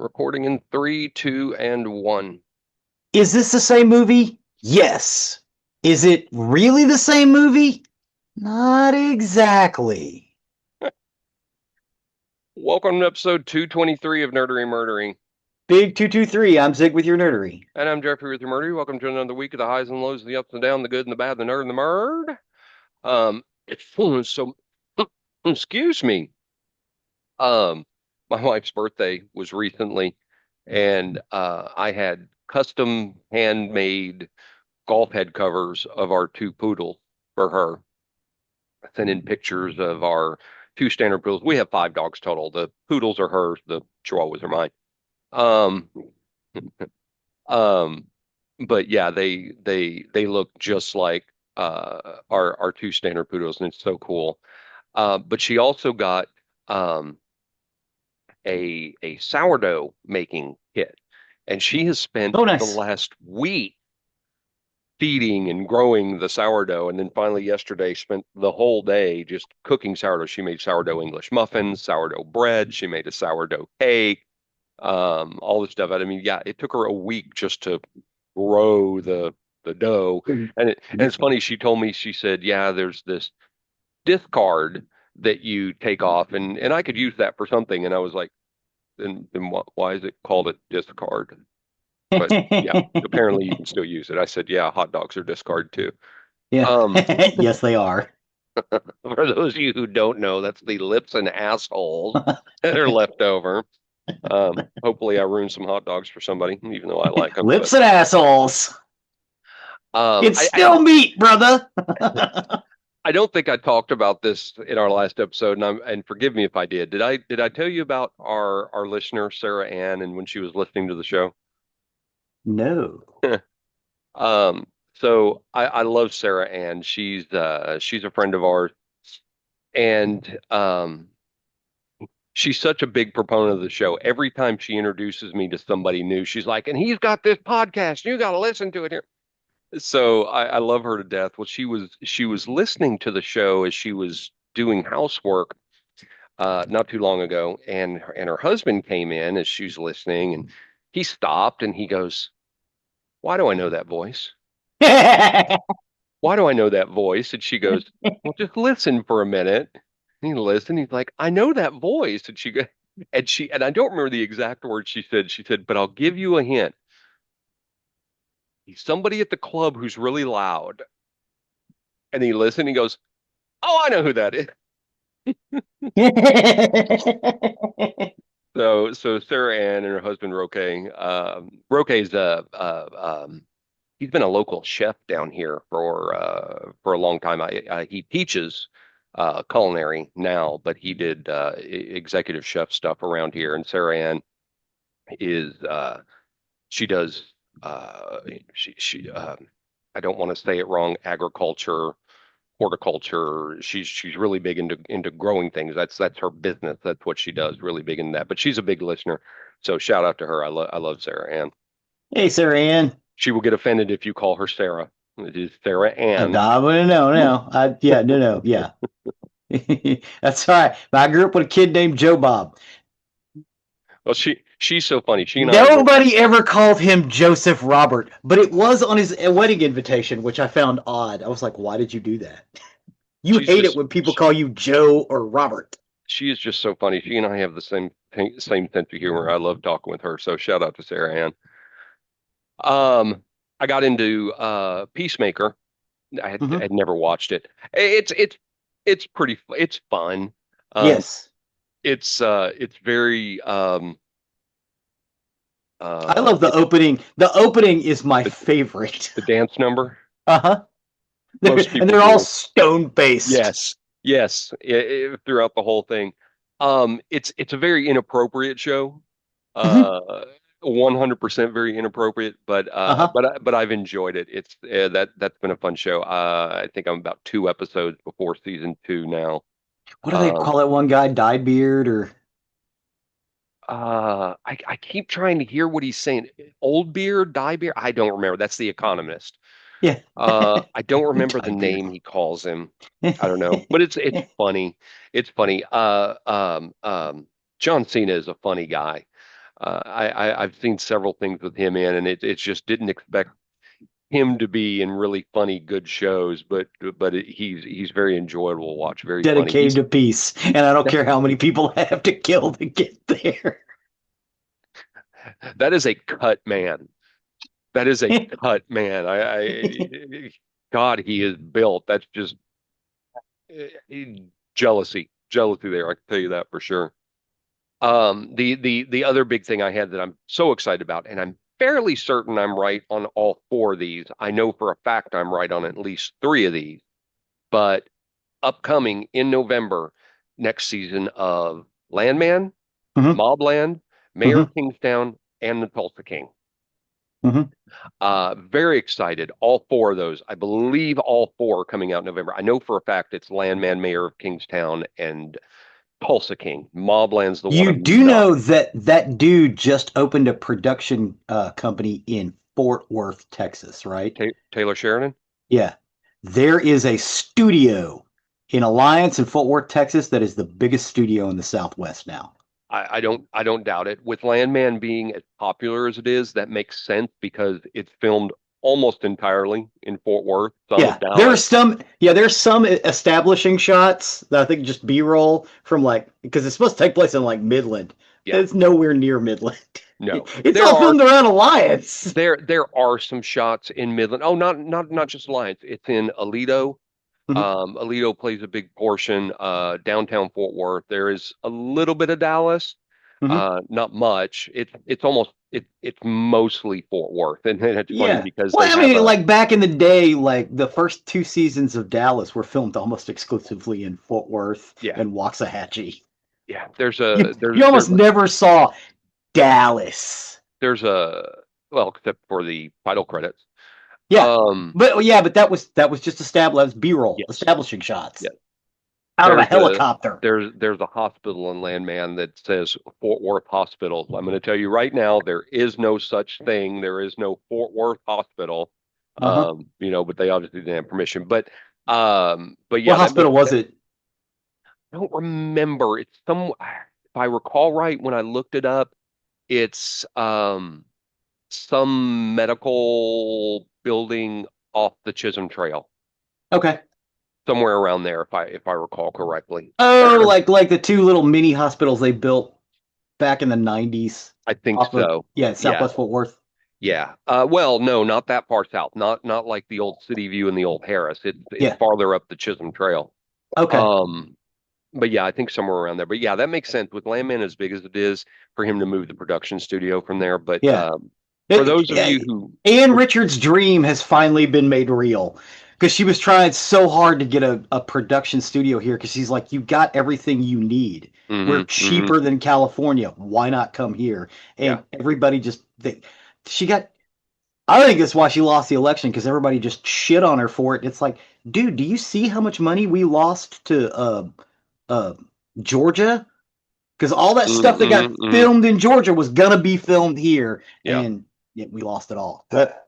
Recording in three, two, and one. Is this the same movie? Yes. Is it really the same movie? Not exactly. Welcome to episode 223 of Nerdery Murdering. Big 223, I'm Zig with your nerdery. And I'm Jeffrey with your Murdery. Welcome to another week of the highs and lows, the ups and downs, the good and the bad, the nerd and the murd. It's so, excuse me. Um, my wife's birthday was recently, and I had custom handmade golf head covers of our two poodles for her. I sent in pictures of our two standard poodles. We have five dogs total. The poodles are hers, the chihuahuas are mine. Um, um, but yeah, they look just like our two standard poodles, and it's so cool. But she also got um a sourdough making kit, and she has spent Oh, the nice. last week feeding and growing the sourdough. And then finally yesterday spent the whole day just cooking sourdough. She made sourdough English muffins, sourdough bread. She made a sourdough cake, all this stuff. I mean, yeah, it took her a week just to grow the dough. And it's funny, she told me, she said, yeah, there's this discard that you take off, and I could use that for something. And I was like, then why is it called a discard? But yeah, apparently you can still use it. I said, yeah, hot dogs are discard too. Yeah. Um, Yes, they are. for those of you who don't know, that's the lips and assholes that are left over. Hopefully I ruined some hot dogs for somebody, even though I like them. But Lips and assholes. um, It's I, I still meat, brother. I don't think I talked about this in our last episode, and forgive me if I did. Did I tell you about our listener Sarah Ann and when she was listening to the show? No. Um, so I love Sarah Ann. She's a friend of ours, and she's such a big proponent of the show. Every time she introduces me to somebody new, she's like, and he's got this podcast. You got to listen to it here. So I love her to death. Well, she was listening to the show as she was doing housework not too long ago, and her husband came in as she was listening, and he stopped and he goes, "Why do I know that voice? Why do I know that voice?" And she goes, "Well, just listen for a minute." And he listened. He's like, "I know that voice." And and I don't remember the exact words she said. She said, "But I'll give you a hint. He's somebody at the club who's really loud." And he listened. He goes, "Oh, I know who that is." So Sarah Ann and her husband Roque. Roque's he's been a local chef down here for a long time. He teaches culinary now, but he did executive chef stuff around here. And Sarah Ann is she does she I don't want to say it wrong, agriculture, horticulture. She's really big into growing things. That's her business. That's what she does. Really big in that. But she's a big listener. So shout out to her. I love Sarah Ann. Hey, Sarah Ann. She will get offended if you call her Sarah. It is Sarah Ann. No, no. Yeah, no. Yeah. That's all right. I grew up with a kid named Joe Bob. Well, she's so funny. She and I were Nobody ever called him Joseph Robert, but it was on his wedding invitation, which I found odd. I was like, why did you do that? You she's hate it just when people call you Joe or Robert. she is just so funny. She and I have the same sense of humor. I love talking with her. So shout out to Sarah Ann. I got into Peacemaker. I had, Hmm. had never watched it. It's pretty. It's fun. Um, Yes. it's very I love the it, opening. The opening is my the favorite. the dance number. Uh-huh. Most And people they're all do. stone faced. Yes, yes. Throughout the whole thing, it's a very inappropriate show. Hmm. Uh, 100% very inappropriate, Uh-huh. but I've enjoyed it. It's that's been a fun show. I think I'm about two episodes before season two now. What do they Um, call that one guy? Dyed beard or I keep trying to hear what he's saying. Old beer, die beer. I don't remember. That's the Economist. yeah. I don't remember the Dyed beard. name he calls him. I don't know, but it's funny. It's funny. John Cena is a funny guy. I've seen several things with him in, and it's just didn't expect him to be in really funny, good shows, but he's very enjoyable to watch, very funny. Dedicated to peace, and I don't care how many people I have to kill to get there. That is a cut man. That is a cut man. God, he is built. That's just jealousy there. I can tell you that for sure. The other big thing I had that I'm so excited about, and I'm fairly certain I'm right on all four of these. I know for a fact I'm right on at least three of these, but upcoming in November, next season of Landman, Hmm. Mobland, Mayor Hmm. of Kingstown, and the Tulsa King. Hmm. Very excited. All four of those. I believe all four are coming out in November. I know for a fact it's Landman, Mayor of Kingstown, and Tulsa King. Mobland's the one You I'm do not. know that that dude just opened a production company in Fort Worth, Texas, right? Taylor Sheridan? Yeah. There is a studio in Alliance in Fort Worth, Texas, that is the biggest studio in the Southwest now. I don't doubt it. With Landman being as popular as it is, that makes sense because it's filmed almost entirely in Fort Worth, some of Yeah, there's Dallas. some. Yeah, there's some establishing shots that I think just B-roll from like because it's supposed to take place in like Midland. Yeah, It's nowhere near Midland. no. It's There all are filmed around Alliance. there are some shots in Midland. Oh, not just Alliance. It's in Aledo. Hmm. Aledo plays a big portion. Downtown Fort Worth. There is a little bit of Dallas. Hmm. Not much. It's mostly Fort Worth, and it's funny Yeah. because they Well, I have mean, a like back in the day, like the first two seasons of Dallas were filmed almost exclusively in Fort Worth yeah and Waxahachie. yeah. There's You a you there's almost never saw Dallas. there's a well, except for the title credits. Yeah, Um, but that was just established B-roll, yes, establishing shots yes. out of a There's a helicopter. there's a hospital in Landman that says Fort Worth Hospital. I'm going to tell you right now, there is no such thing. There is no Fort Worth Hospital. Uh-huh. But they obviously didn't have permission. But What yeah, that hospital makes was sense. it? I don't remember. It's some, if I recall right, when I looked it up, it's some medical building off the Chisholm Trail, Okay. somewhere around there, if I recall correctly. Oh, like the two little mini hospitals they built back in the 90s I think off of so. yeah, Yeah, Southwest Fort Worth. yeah. Well, no, not that far south. Not like the old City View and the old Harris. It's Yeah. farther up the Chisholm Trail. Okay. Um, but yeah, I think somewhere around there. But yeah, that makes sense with Landman as big as it is for him to move the production studio from there. But Yeah. for those of you Yeah. who, Ann Richards' dream has finally been made real because she was trying so hard to get a production studio here because she's like, you got everything you need. We're hmm hmm cheaper than California. Why not come here? yeah, And everybody just she got. I think that's why she lost the election because everybody just shit on her for it. It's like, dude, do you see how much money we lost to uh, Georgia? Because all that stuff that got hmm filmed in Georgia was gonna be filmed here, yeah. and yeah, we lost it all. But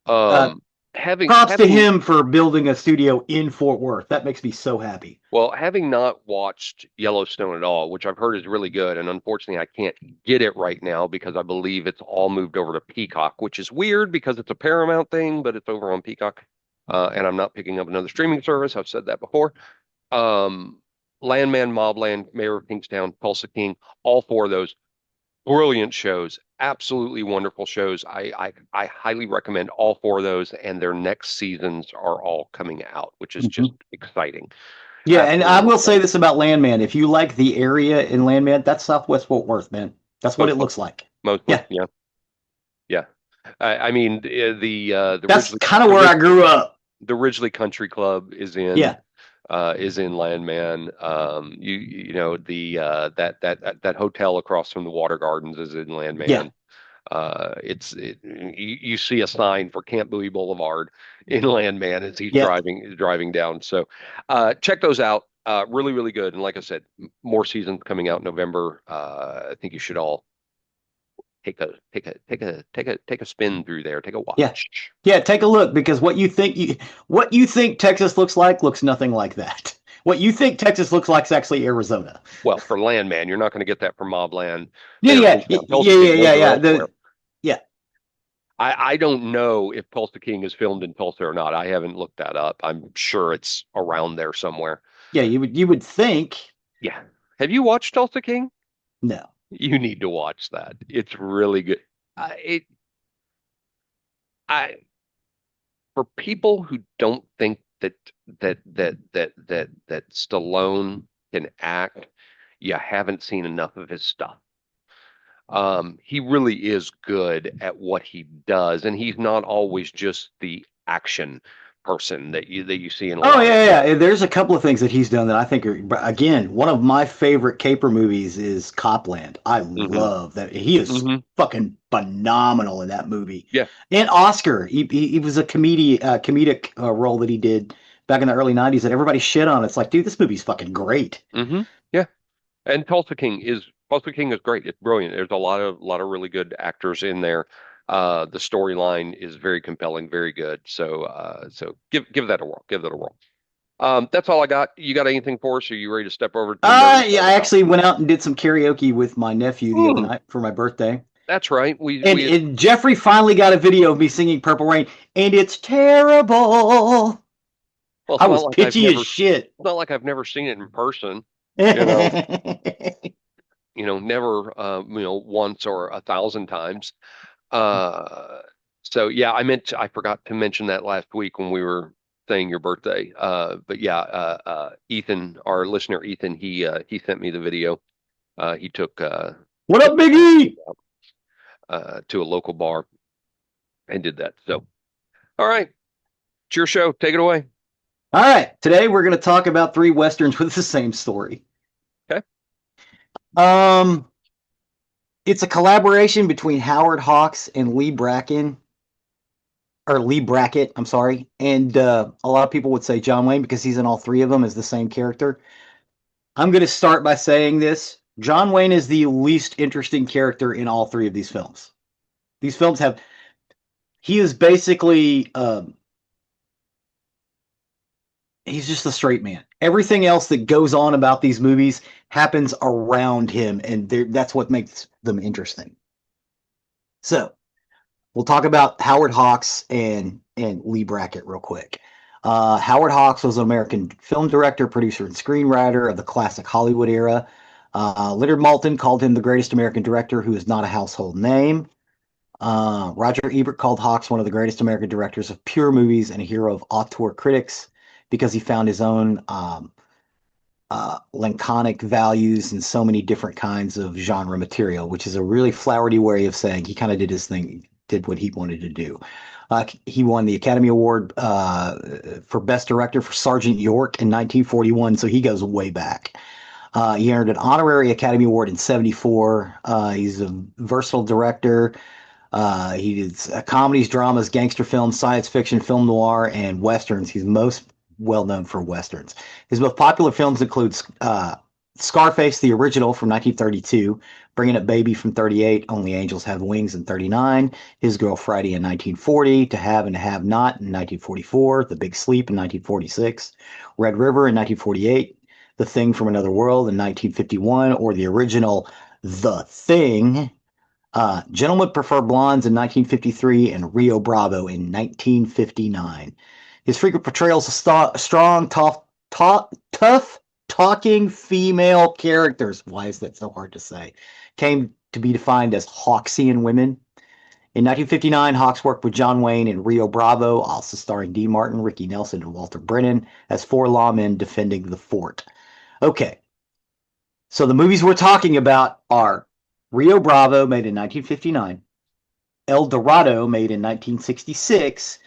uh, Um, having props to having him for building a studio in Fort Worth. That makes me so happy. Well, having not watched Yellowstone at all, which I've heard is really good, and unfortunately I can't get it right now because I believe it's all moved over to Peacock, which is weird because it's a Paramount thing, but it's over on Peacock. And I'm not picking up another streaming service. I've said that before. Um, Landman, Mobland, Mayor of Kingstown, Tulsa King, all four of those brilliant shows, absolutely wonderful shows. I highly recommend all four of those, and their next seasons are all coming out, which is just Mhm. exciting. Yeah, and I Absolutely will say exciting. this about Landman: if you like the area in Landman, that's Southwest Fort Worth, man. That's what it Mostly, looks like. mostly, Yeah, yeah, yeah. I mean, the that's Ridgely kind of the where I Ridge grew up. the Ridgely Country Club Yeah, is in Landman. You know that hotel across from the Water Gardens is in yeah, Landman. You see a sign for Camp Bowie Boulevard in Landman as he's yeah. driving down. So check those out. Really, really good. And like I said, more seasons coming out in November. I think you should all take a spin through there. Take a Yeah. watch. Yeah, take a look because what you think Texas looks like looks nothing like that. What you think Texas looks like is actually Arizona. Well, for Landman, you're not going to get that for Mobland Yeah, there yeah, in yeah, Tulsa yeah, King. yeah, Those are yeah. elsewhere. Yeah. I don't know if Tulsa King is filmed in Tulsa or not. I haven't looked that up. I'm sure it's around there somewhere. Yeah, you would think. Yeah. Have you watched Tulsa King? No. You need to watch that. It's really good. It I for people who don't think that Stallone can act, you haven't seen enough of his stuff. He really is good at what he does, and he's not always just the action person that you see in a Oh lot of yeah, movies. yeah. There's a couple of things that he's done that I think are, but again, one of my favorite caper movies is Copland. I Hmm. love that. He is Hmm. fucking phenomenal in that movie. Yeah. And Oscar, he was a comedic role that he did back in the early '90s that everybody shit on. It's like, dude, this movie's fucking great. Hmm. Yeah. And Tulsa King is great. It's brilliant. There's a lot of really good actors in there. The storyline is very compelling, very good. So give that a whirl. Give that a whirl. That's all I got. You got anything for us? Are you ready to step over to the nerdy Yeah, side of I the house? actually went out and did some karaoke with my nephew the other Hmm, night for my birthday. that's right. We And, we and Jeffrey finally got a video of me singing Purple Rain, and it's terrible. well, I was pitchy as shit. it's not like I've never seen it in person. You know, Yeah, never once or 1,000 times. Uh, so yeah, I forgot to mention that last week when we were saying your birthday. But yeah, Ethan, our listener Ethan, he sent me the video. He what took up, the time Biggie? to a local bar and did that. So all right, it's your show. Take it away. All right, today we're going to talk about three westerns with the same story. Okay. Um, it's a collaboration between Howard Hawks and Lee Bracken, or Lee Brackett. I'm sorry, and a lot of people would say John Wayne because he's in all three of them as the same character. I'm going to start by saying this: John Wayne is the least interesting character in all three of these films. These films have he is basically he's just a straight man. Everything else that goes on about these movies happens around him, and that's what makes them interesting. So we'll talk about Howard Hawks and Lee Brackett real quick. Howard Hawks was an American film director, producer, and screenwriter of the classic Hollywood era. Leonard Maltin called him the greatest American director who is not a household name. Roger Ebert called Hawks one of the greatest American directors of pure movies and a hero of auteur critics because he found his own laconic values in so many different kinds of genre material, which is a really flowery way of saying he kind of did his thing, did what he wanted to do. He won the Academy Award for Best Director for Sergeant York in 1941, so he goes way back. He earned an honorary Academy Award in '74. He's a versatile director. He did comedies, dramas, gangster films, science fiction, film noir, and westerns. He's most well known for westerns. His most popular films include Scarface, the original from 1932, Bringing Up Baby from '38, Only Angels Have Wings in '39, His Girl Friday in 1940, To Have and to Have Not in 1944, The Big Sleep in 1946, Red River in 1948, The Thing from Another World in 1951, or the original The Thing, Gentlemen Prefer Blondes in 1953, and Rio Bravo in 1959. His frequent portrayals of strong, tough talking female characters, why is that so hard to say, came to be defined as Hawksian women. In 1959, Hawks worked with John Wayne in Rio Bravo, also starring Dean Martin, Ricky Nelson, and Walter Brennan as four lawmen defending the fort. Okay, so the movies we're talking about are Rio Bravo, made in 1959, El Dorado, made in 1966,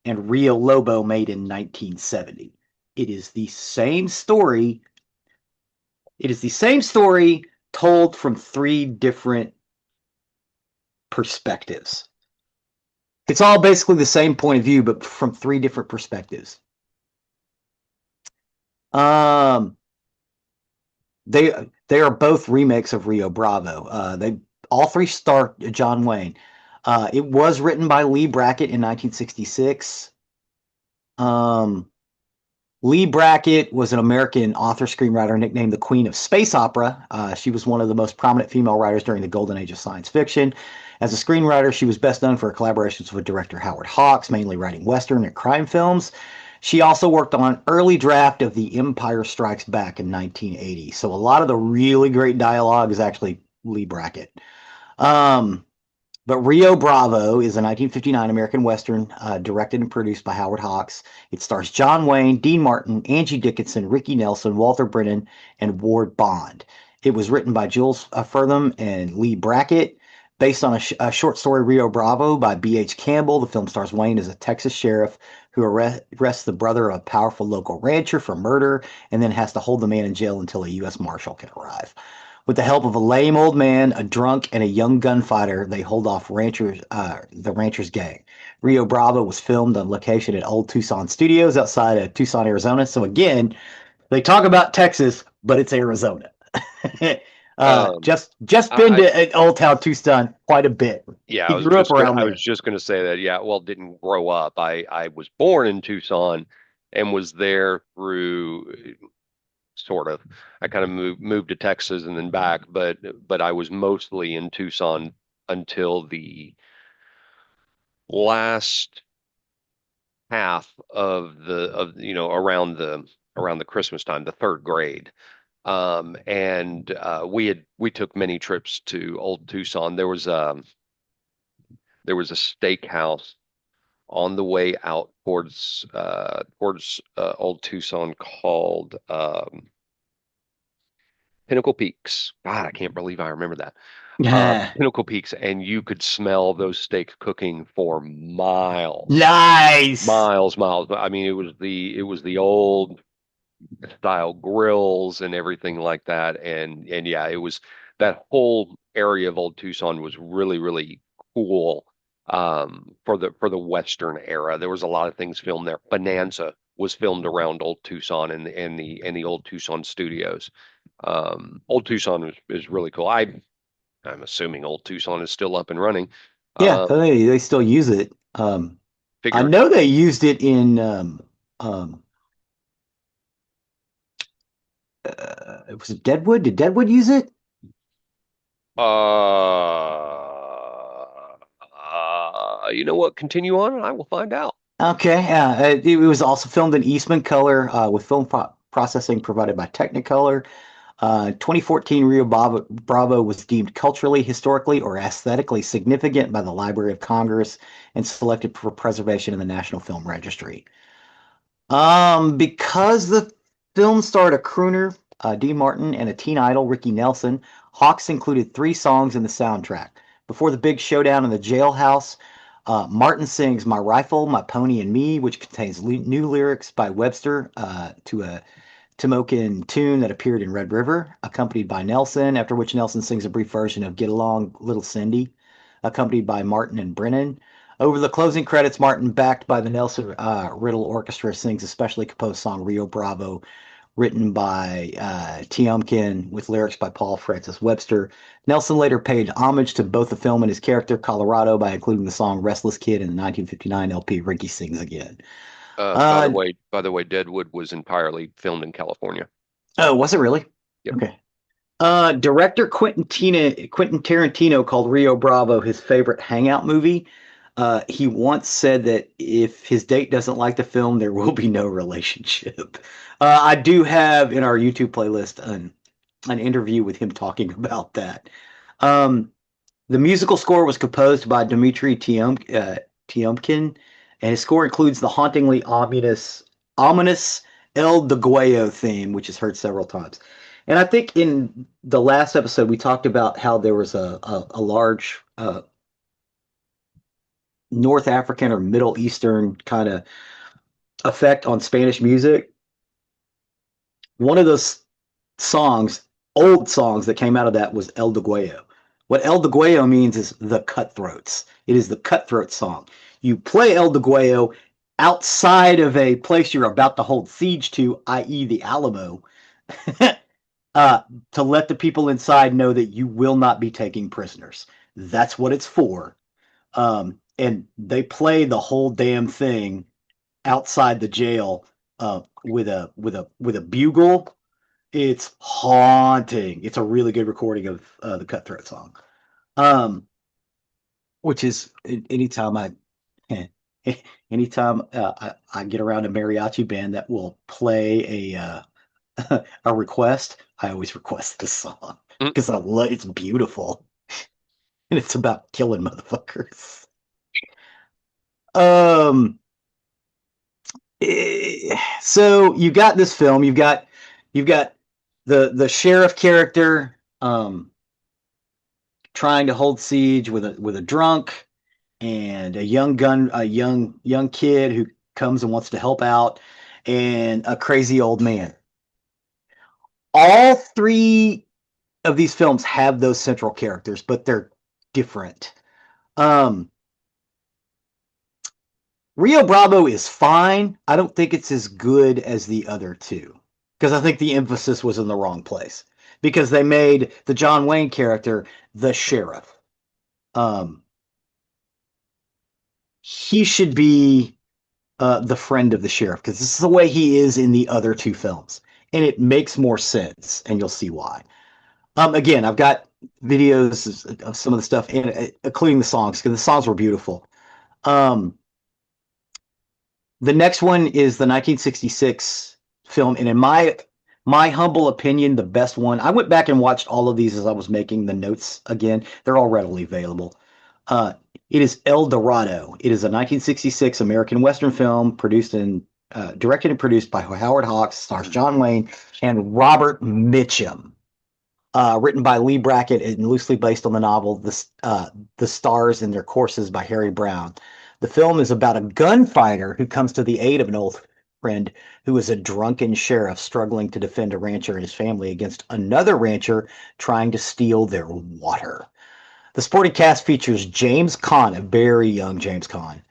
and Rio Lobo, made in 1970. It is the same story. It is the same story told from three different perspectives. It's all basically the same point of view, but from three different perspectives. Um, they they are both remakes of Rio Bravo. They all three star John Wayne. It was written by Lee Brackett in 1966. Um, Lee Brackett was an American author screenwriter nicknamed the Queen of Space Opera. She was one of the most prominent female writers during the golden age of science fiction. As a screenwriter, she was best known for her collaborations with director Howard Hawks, mainly writing Western and crime films. She also worked on an early draft of The Empire Strikes Back in 1980. So a lot of the really great dialogue is actually Lee Brackett. Um, but Rio Bravo is a 1959 American Western directed and produced by Howard Hawks. It stars John Wayne, Dean Martin, Angie Dickinson, Ricky Nelson, Walter Brennan, and Ward Bond. It was written by Jules Furtham and Lee Brackett, based on a short story Rio Bravo by B.H. Campbell. The film stars Wayne as a Texas sheriff who arrests the brother of a powerful local rancher for murder and then has to hold the man in jail until a U.S. Marshal can arrive. With the help of a lame old man, a drunk, and a young gunfighter, they hold off the rancher's gang. Rio Bravo was filmed on location at Old Tucson Studios outside of Tucson, Arizona. So again, they talk about Texas, but it's Arizona. Um, Just been I to Old Town Tucson quite a bit. yeah, He grew up around I was there. just gonna say that. Yeah, well, didn't grow up. I was born in Tucson and was there through sort of. I kind of moved to Texas and then back, but I was mostly in Tucson until the last half of around the Christmas time, the third grade. And we took many trips to Old Tucson. There was a steakhouse on the way out towards Old Tucson called Pinnacle Peaks. God, I can't believe I remember that. Pinnacle Peaks, and you could smell those steaks cooking for miles, Nice. miles. I mean, it was the old style grills and everything like that, and yeah, it was that whole area of Old Tucson was really cool for the Western era. There was a lot of things filmed there. Bonanza was filmed around Old Tucson and the Old Tucson studios. Old Tucson is really cool. I'm assuming Old Tucson is still up and running. Yeah, Um, they still use it. I figure know they used it in was it Deadwood? Did Deadwood use it? you know what? Continue on, and I will find out. Okay, yeah. It was also filmed in Eastman color with film processing provided by Technicolor. 2014 Bravo was deemed culturally, historically, or aesthetically significant by the Library of Congress and selected for preservation in the National Film Registry. Because the film starred a crooner, Dean Martin, and a teen idol, Ricky Nelson, Hawks included 3 songs in the soundtrack. Before the big showdown in the jailhouse, Martin sings My Rifle, My Pony, and Me, which contains new lyrics by Webster to a Timokin tune that appeared in Red River, accompanied by Nelson, after which Nelson sings a brief version of Get Along, Little Cindy, accompanied by Martin and Brennan. Over the closing credits, Martin, backed by the Nelson Riddle Orchestra, sings a specially composed song, Rio Bravo, written by Tiomkin with lyrics by Paul Francis Webster. Nelson later paid homage to both the film and his character, Colorado, by including the song Restless Kid in the 1959 LP Ricky Sings Again. Uh, By the way, Deadwood was entirely filmed in California. oh, was it really? Yep. Okay. Director Quentin Tarantino called Rio Bravo his favorite hangout movie. He once said that if his date doesn't like the film, there will be no relationship. I do have in our YouTube playlist an interview with him talking about that. Um, the musical score was composed by Dmitry Tiomkin, and his score includes the hauntingly ominous El Deguello theme, which is heard several times. And I think in the last episode, we talked about how there was a large North African or Middle Eastern kind of effect on Spanish music. One of those songs, old songs that came out of that was El Deguello. What El Deguello means is the cutthroats. It is the cutthroat song. You play El Deguello outside of a place you're about to hold siege to, i.e., the Alamo, uh, to let the people inside know that you will not be taking prisoners. That's what it's for. And they play the whole damn thing outside the jail with a bugle. It's haunting. It's a really good recording of the Cutthroat song. Um, which is anytime anytime I get around a mariachi band that will play a request, I always request this song Mm. because I love it's beautiful and it's about killing motherfuckers. Um, so you got this film. You've got the sheriff character trying to hold siege with a drunk and a young kid who comes and wants to help out, and a crazy old man. All three of these films have those central characters, but they're different. Um, Rio Bravo is fine. I don't think it's as good as the other two because I think the emphasis was in the wrong place because they made the John Wayne character the sheriff. Um, he should be the friend of the sheriff because this is the way he is in the other two films, and it makes more sense, and you'll see why. Again, I've got videos of some of the stuff, including the songs because the songs were beautiful. Um, the next one is the 1966 film, and in my humble opinion, the best one. I went back and watched all of these as I was making the notes again. They're all readily available. Uh, it is El Dorado. It is a 1966 American Western film directed and produced by Howard Hawks, stars John Wayne and Robert Mitchum. Written by Lee Brackett and loosely based on the novel The Stars in Their Courses by Harry Brown. The film is about a gunfighter who comes to the aid of an old friend who is a drunken sheriff struggling to defend a rancher and his family against another rancher trying to steal their water. The supporting cast features James Caan, a very young James Caan,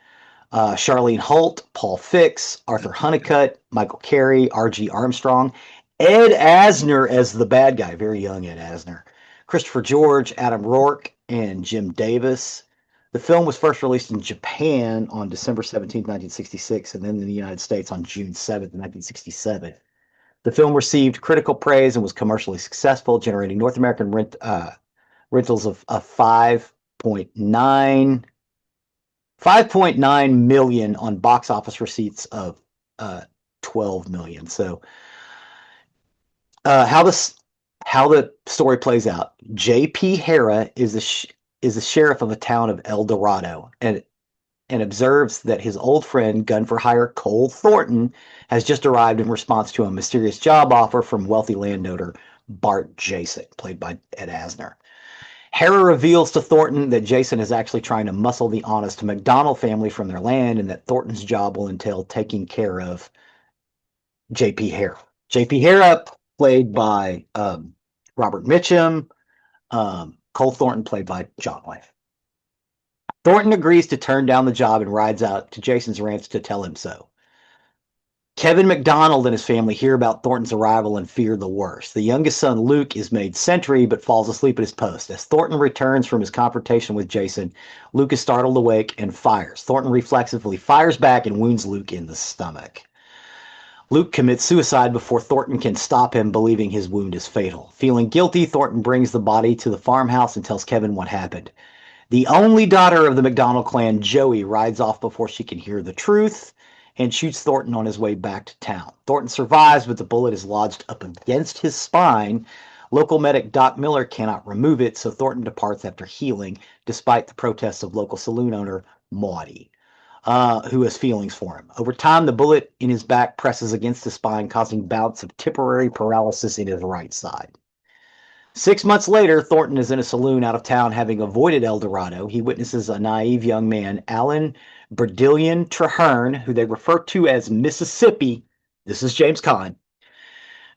Charlene Holt, Paul Fix, Arthur Honeycutt, Michael Carey, R.G. Armstrong, Ed Asner as the bad guy, very young Ed Asner, Christopher George, Adam Rourke, and Jim Davis. The film was first released in Japan on December 17th, 1966, and then in the United States on June 7th, 1967. The film received critical praise and was commercially successful, generating North American rentals of 5.9 million on box office receipts of 12 million. So how the story plays out. J.P. Hara is the sheriff of a town of El Dorado and observes that his old friend, gun for hire Cole Thornton, has just arrived in response to a mysterious job offer from wealthy landowner Bart Jason, played by Ed Asner. Hera reveals to Thornton that Jason is actually trying to muscle the honest McDonald family from their land and that Thornton's job will entail taking care of J.P. Hera. J.P. Hera, played by Robert Mitchum, Cole Thornton, played by John Wayne. Thornton agrees to turn down the job and rides out to Jason's ranch to tell him so. Kevin McDonald and his family hear about Thornton's arrival and fear the worst. The youngest son, Luke, is made sentry but falls asleep at his post. As Thornton returns from his confrontation with Jason, Luke is startled awake and fires. Thornton reflexively fires back and wounds Luke in the stomach. Luke commits suicide before Thornton can stop him, believing his wound is fatal. Feeling guilty, Thornton brings the body to the farmhouse and tells Kevin what happened. The only daughter of the McDonald clan, Joey, rides off before she can hear the truth and shoots Thornton on his way back to town. Thornton survives, but the bullet is lodged up against his spine. Local medic Doc Miller cannot remove it, so Thornton departs after healing, despite the protests of local saloon owner Maudie, who has feelings for him. Over time, the bullet in his back presses against his spine, causing bouts of temporary paralysis in his right side. 6 months later, Thornton is in a saloon out of town, having avoided El Dorado. He witnesses a naive young man, Alan Berdillion Traherne, who they refer to as Mississippi. This is James Caan,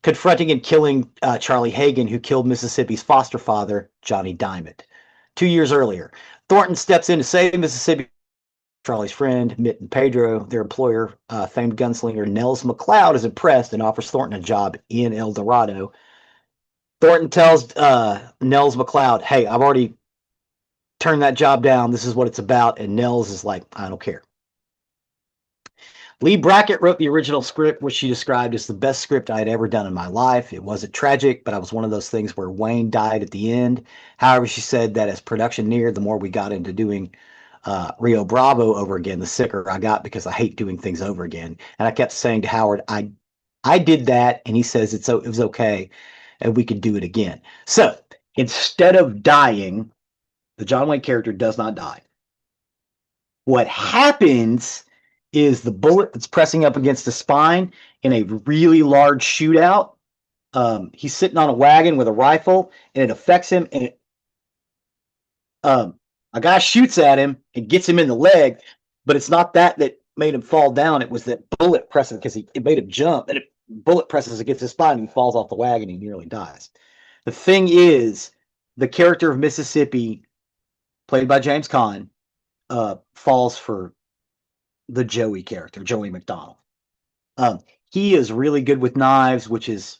confronting and killing Charlie Hagan, who killed Mississippi's foster father, Johnny Diamond, 2 years earlier. Thornton steps in to save Mississippi. Charlie's friend, Mitt and Pedro, their employer, famed gunslinger Nels McLeod, is impressed and offers Thornton a job in El Dorado. Thornton tells Nels McLeod, hey, I've already turned that job down. This is what it's about. And Nels is like, I don't care. Lee Brackett wrote the original script, which she described as the best script I had ever done in my life. It wasn't tragic, but I was one of those things where Wayne died at the end. However, she said that as production neared, the more we got into doing Rio Bravo over again, the sicker I got because I hate doing things over again. And I kept saying to Howard, I did that, and he says it was okay, and we could do it again. So instead of dying, the John Wayne character does not die. What happens is the bullet that's pressing up against the spine in a really large shootout. He's sitting on a wagon with a rifle, and it affects him. And a guy shoots at him and gets him in the leg, but it's not that made him fall down. It was that bullet pressing because it made him jump, and bullet presses against his spine, and he falls off the wagon. And he nearly dies. The thing is, the character of Mississippi, played by James Caan, falls for the Joey character, Joey McDonald. He is really good with knives, which is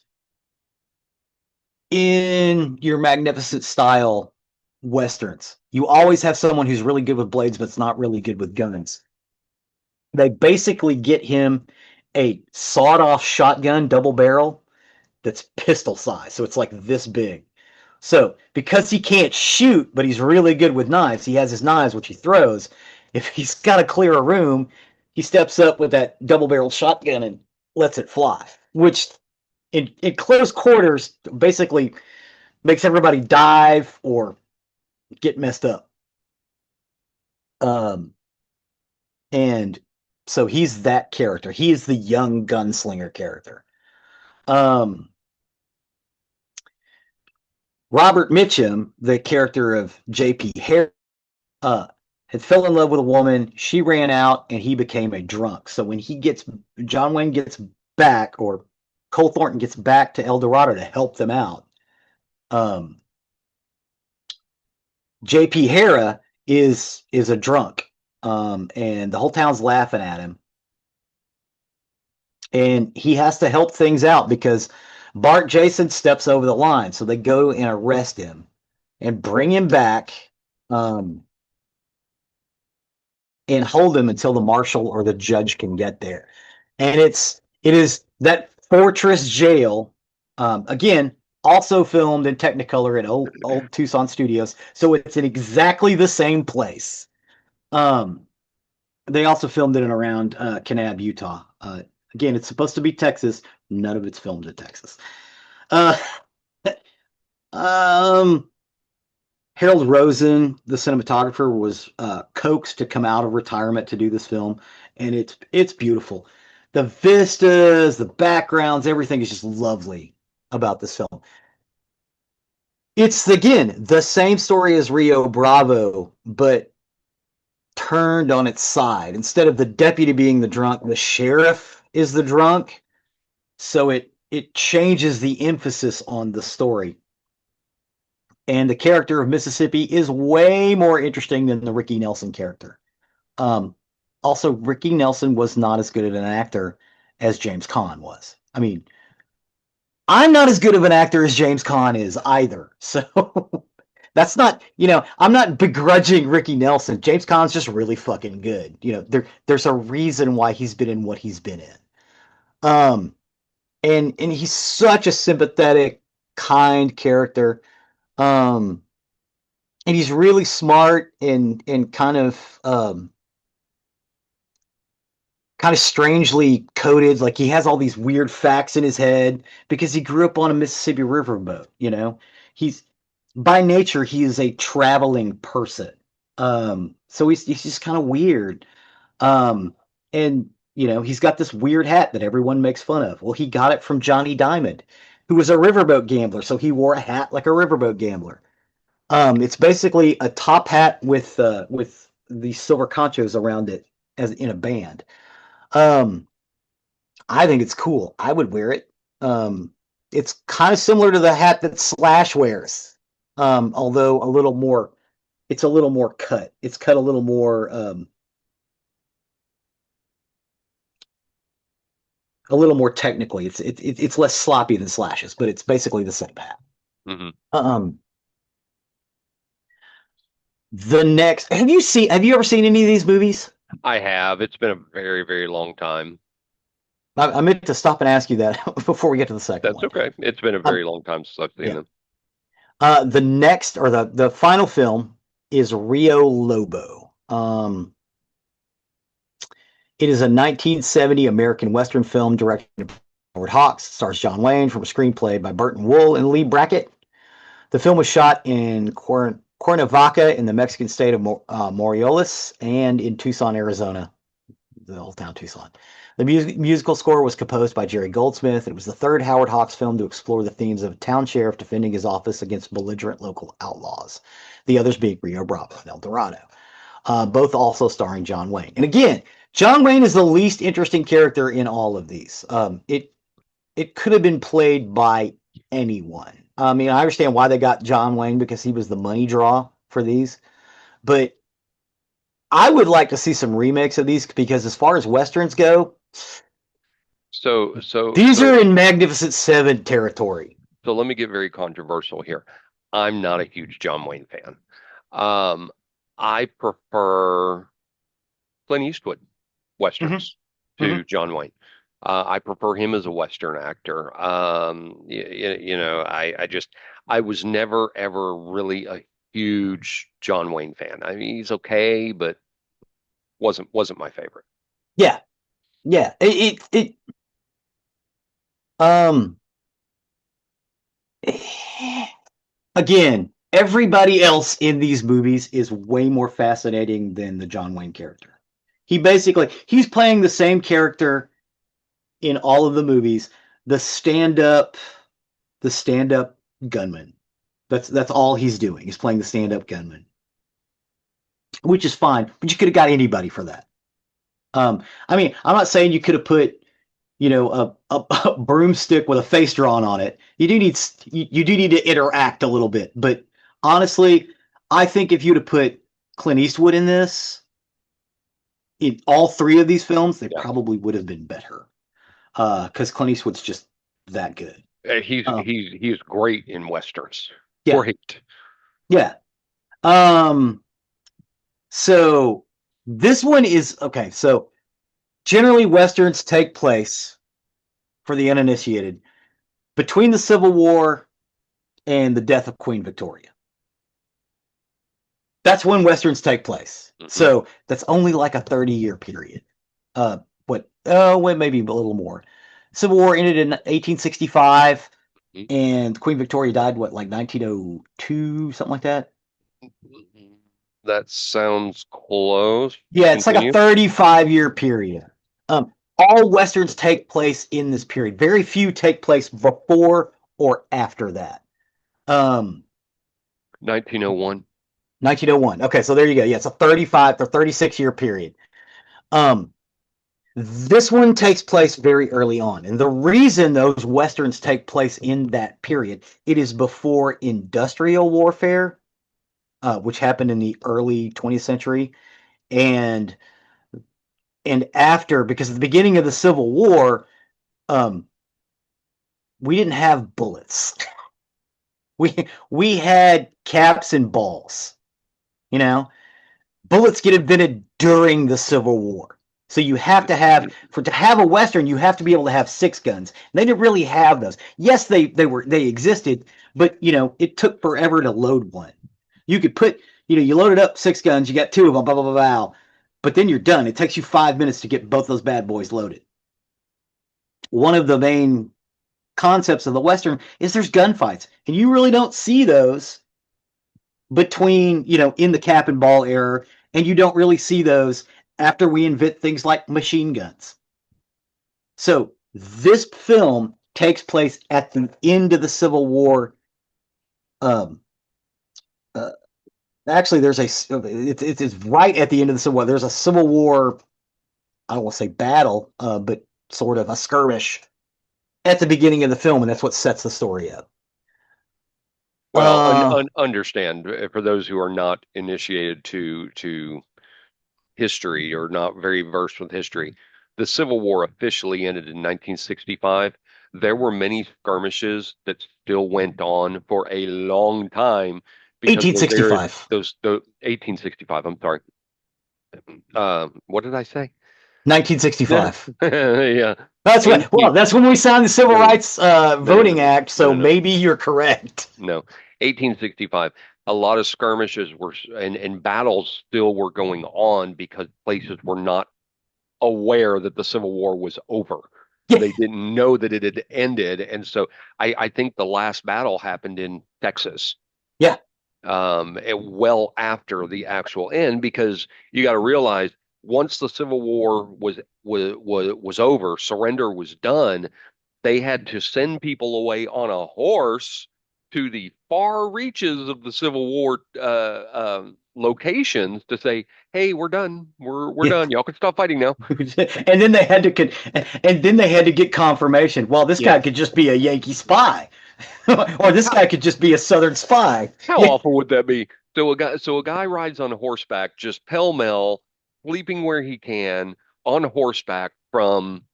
in your magnificent style westerns. You always have someone who's really good with blades, but it's not really good with guns. They basically get him a sawed-off shotgun, double barrel, that's pistol size. So it's like this big. So because he can't shoot, but he's really good with knives, he has his knives, which he throws. If he's got to clear a room, he steps up with that double-barrel shotgun and lets it fly, which in close quarters basically makes everybody dive or get messed up. And so he's that character. He is the young gunslinger character. Robert Mitchum, the character of J.P. Harris, had fell in love with a woman. She ran out, and he became a drunk. So when John Wayne gets back, or Cole Thornton gets back to El Dorado to help them out, J.P. Harris is a drunk, and the whole town's laughing at him. And he has to help things out because Bart Jason steps over the line. So they go and arrest him and bring him back, and hold him until the marshal or the judge can get there. And it is that fortress jail, again, also filmed in Technicolor at old Tucson Studios. So it's in exactly the same place. They also filmed it in around Kanab, Utah. Again, it's supposed to be Texas. None of it's filmed in Texas. Harold Rosen, the cinematographer, was coaxed to come out of retirement to do this film, and it's beautiful. The vistas, the backgrounds, everything is just lovely about this film. It's, again, the same story as Rio Bravo, but turned on its side. Instead of the deputy being the drunk, the sheriff is the drunk. So it changes the emphasis on the story. And the character of Mississippi is way more interesting than the Ricky Nelson character. Also, Ricky Nelson was not as good of an actor as James Caan was. I mean, I'm not as good of an actor as James Caan is either. So that's not, I'm not begrudging Ricky Nelson. James Caan's just really fucking good. There's a reason why he's been in what he's been in. And he's such a sympathetic, kind character. And he's really smart and kind of strangely coded. Like, he has all these weird facts in his head because he grew up on a Mississippi riverboat. He's, by nature, he is a traveling person. So he's just kind of weird. And he's got this weird hat that everyone makes fun of. Well, he got it from Johnny Diamond, who was a riverboat gambler. So he wore a hat like a riverboat gambler. It's basically a top hat with these silver conchos around it, as in a band. I think it's cool. I would wear it. It's kind of similar to the hat that Slash wears, although it's a little more cut. It's cut a little more, technically. It's less sloppy than Slash's, but it's basically the same hat. Mm-hmm. Have you ever seen any of these movies? I have. It's been a very, very long time. I meant to stop and ask you that before we get to the second That's one. okay. It's been a Um, very long time since I've seen yeah. them. The next or the final film is Rio Lobo. It is a 1970 American Western film directed by Howard Hawks. It stars John Wayne from a screenplay by Burton Wool and Lee Brackett. The film was shot in Cuernavaca in the Mexican state of Morelos and in Tucson, Arizona, the old town Tucson. The musical score was composed by Jerry Goldsmith. It was the third Howard Hawks film to explore the themes of a town sheriff defending his office against belligerent local outlaws, the others being Rio Bravo and El Dorado, both also starring John Wayne. And again, John Wayne is the least interesting character in all of these. It could have been played by anyone. I mean, I understand why they got John Wayne because he was the money draw for these, but I would like to see some remakes of these because as far as westerns go, So, so, these so, are in Magnificent Seven territory. so let me get very controversial here. I'm not a huge John Wayne fan. Um, I prefer Clint Eastwood Mm-hmm. westerns Mm-hmm. to John Wayne. I prefer him as a western actor. I was never ever really a huge John Wayne fan. I mean, he's okay, but wasn't my favorite. Yeah, yeah. Um. Again, everybody else in these movies is way more fascinating than the John Wayne character. He's playing the same character in all of the movies. The stand up, the stand up gunman. That's all he's doing. He's playing the stand up gunman, which is fine. But you could have got anybody for that. I mean, I'm not saying you could have put a broomstick with a face drawn on it. You do need to interact a little bit, but honestly, I think if you'd have put Clint Eastwood in this in all three of these films, they Yeah, probably would have been better because Clint Eastwood's just that good. Um, he's great in westerns. yeah, Great. yeah. Um, so this one is okay. So generally, westerns take place for the uninitiated between the Civil War and the death of Queen Victoria. That's when westerns take place. Hmm. So that's only like a 30-year period. What? Oh, well, maybe a little more. Civil War ended in 1865, and Queen Victoria died what, like 1902, something like that. That sounds close. Yeah, it's like a Continue. 35-year period. All westerns take place in this period. Very few take place before or after that. Um, 1901. 1901. Okay, so there you go. Yeah, it's a 35 or 36-year period. Um, This one takes place very early on. And the reason those westerns take place in that period, it is before industrial warfare, which happened in the early 20th century, and after, because at the beginning of the Civil War, um, we didn't have bullets. We had caps and balls. You know, bullets get invented during the Civil War. So you have to have to have a Western, you have to be able to have six guns. And they didn't really have those. Yes, they existed, but it took forever to load one. You could put you loaded up six guns, you got two of them, blah blah blah blah, but then you're done. It takes you 5 minutes to get both those bad boys loaded. One of the main concepts of the Western is there's gunfights, and you really don't see those between in the cap and ball era, and you don't really see those after we invent things like machine guns. So this film takes place at the end of the Civil War. um uh, Actually, it's right at the end of the Civil War. There's a Civil War, I don't want to say battle, but sort of a skirmish at the beginning of the film, and that's what sets the story up. Well, uh understand for those who are not initiated to history or not very versed with history, the Civil War officially ended in 1965. There were many skirmishes that still went on for a long time because those areas, 1865. those 1865, I'm sorry, What did I say? 1965. Yeah. That's what. Well, 18 that's when we signed the Civil no no Rights no no no Voting Act. no So no no maybe you're correct. no 1865. A lot of skirmishes were and battles still were going on because places were not aware that the Civil War was over. Yeah, They didn't know that it had ended, and so I think the last battle happened in Texas, yeah, well after the actual end, because you got to realize once the Civil War was over, surrender was done. They had to send people away on a horse to the far reaches of the Civil War locations to say, "Hey, we're done. We're yeah. done. Y'all can stop fighting now." And then they had to and then they had to get confirmation. Well, this guy Yes. could just be a Yankee spy, or this How guy could just be a Southern spy. how Yeah, awful would that be? So a guy rides on horseback, just pell mell, sleeping where he can on horseback from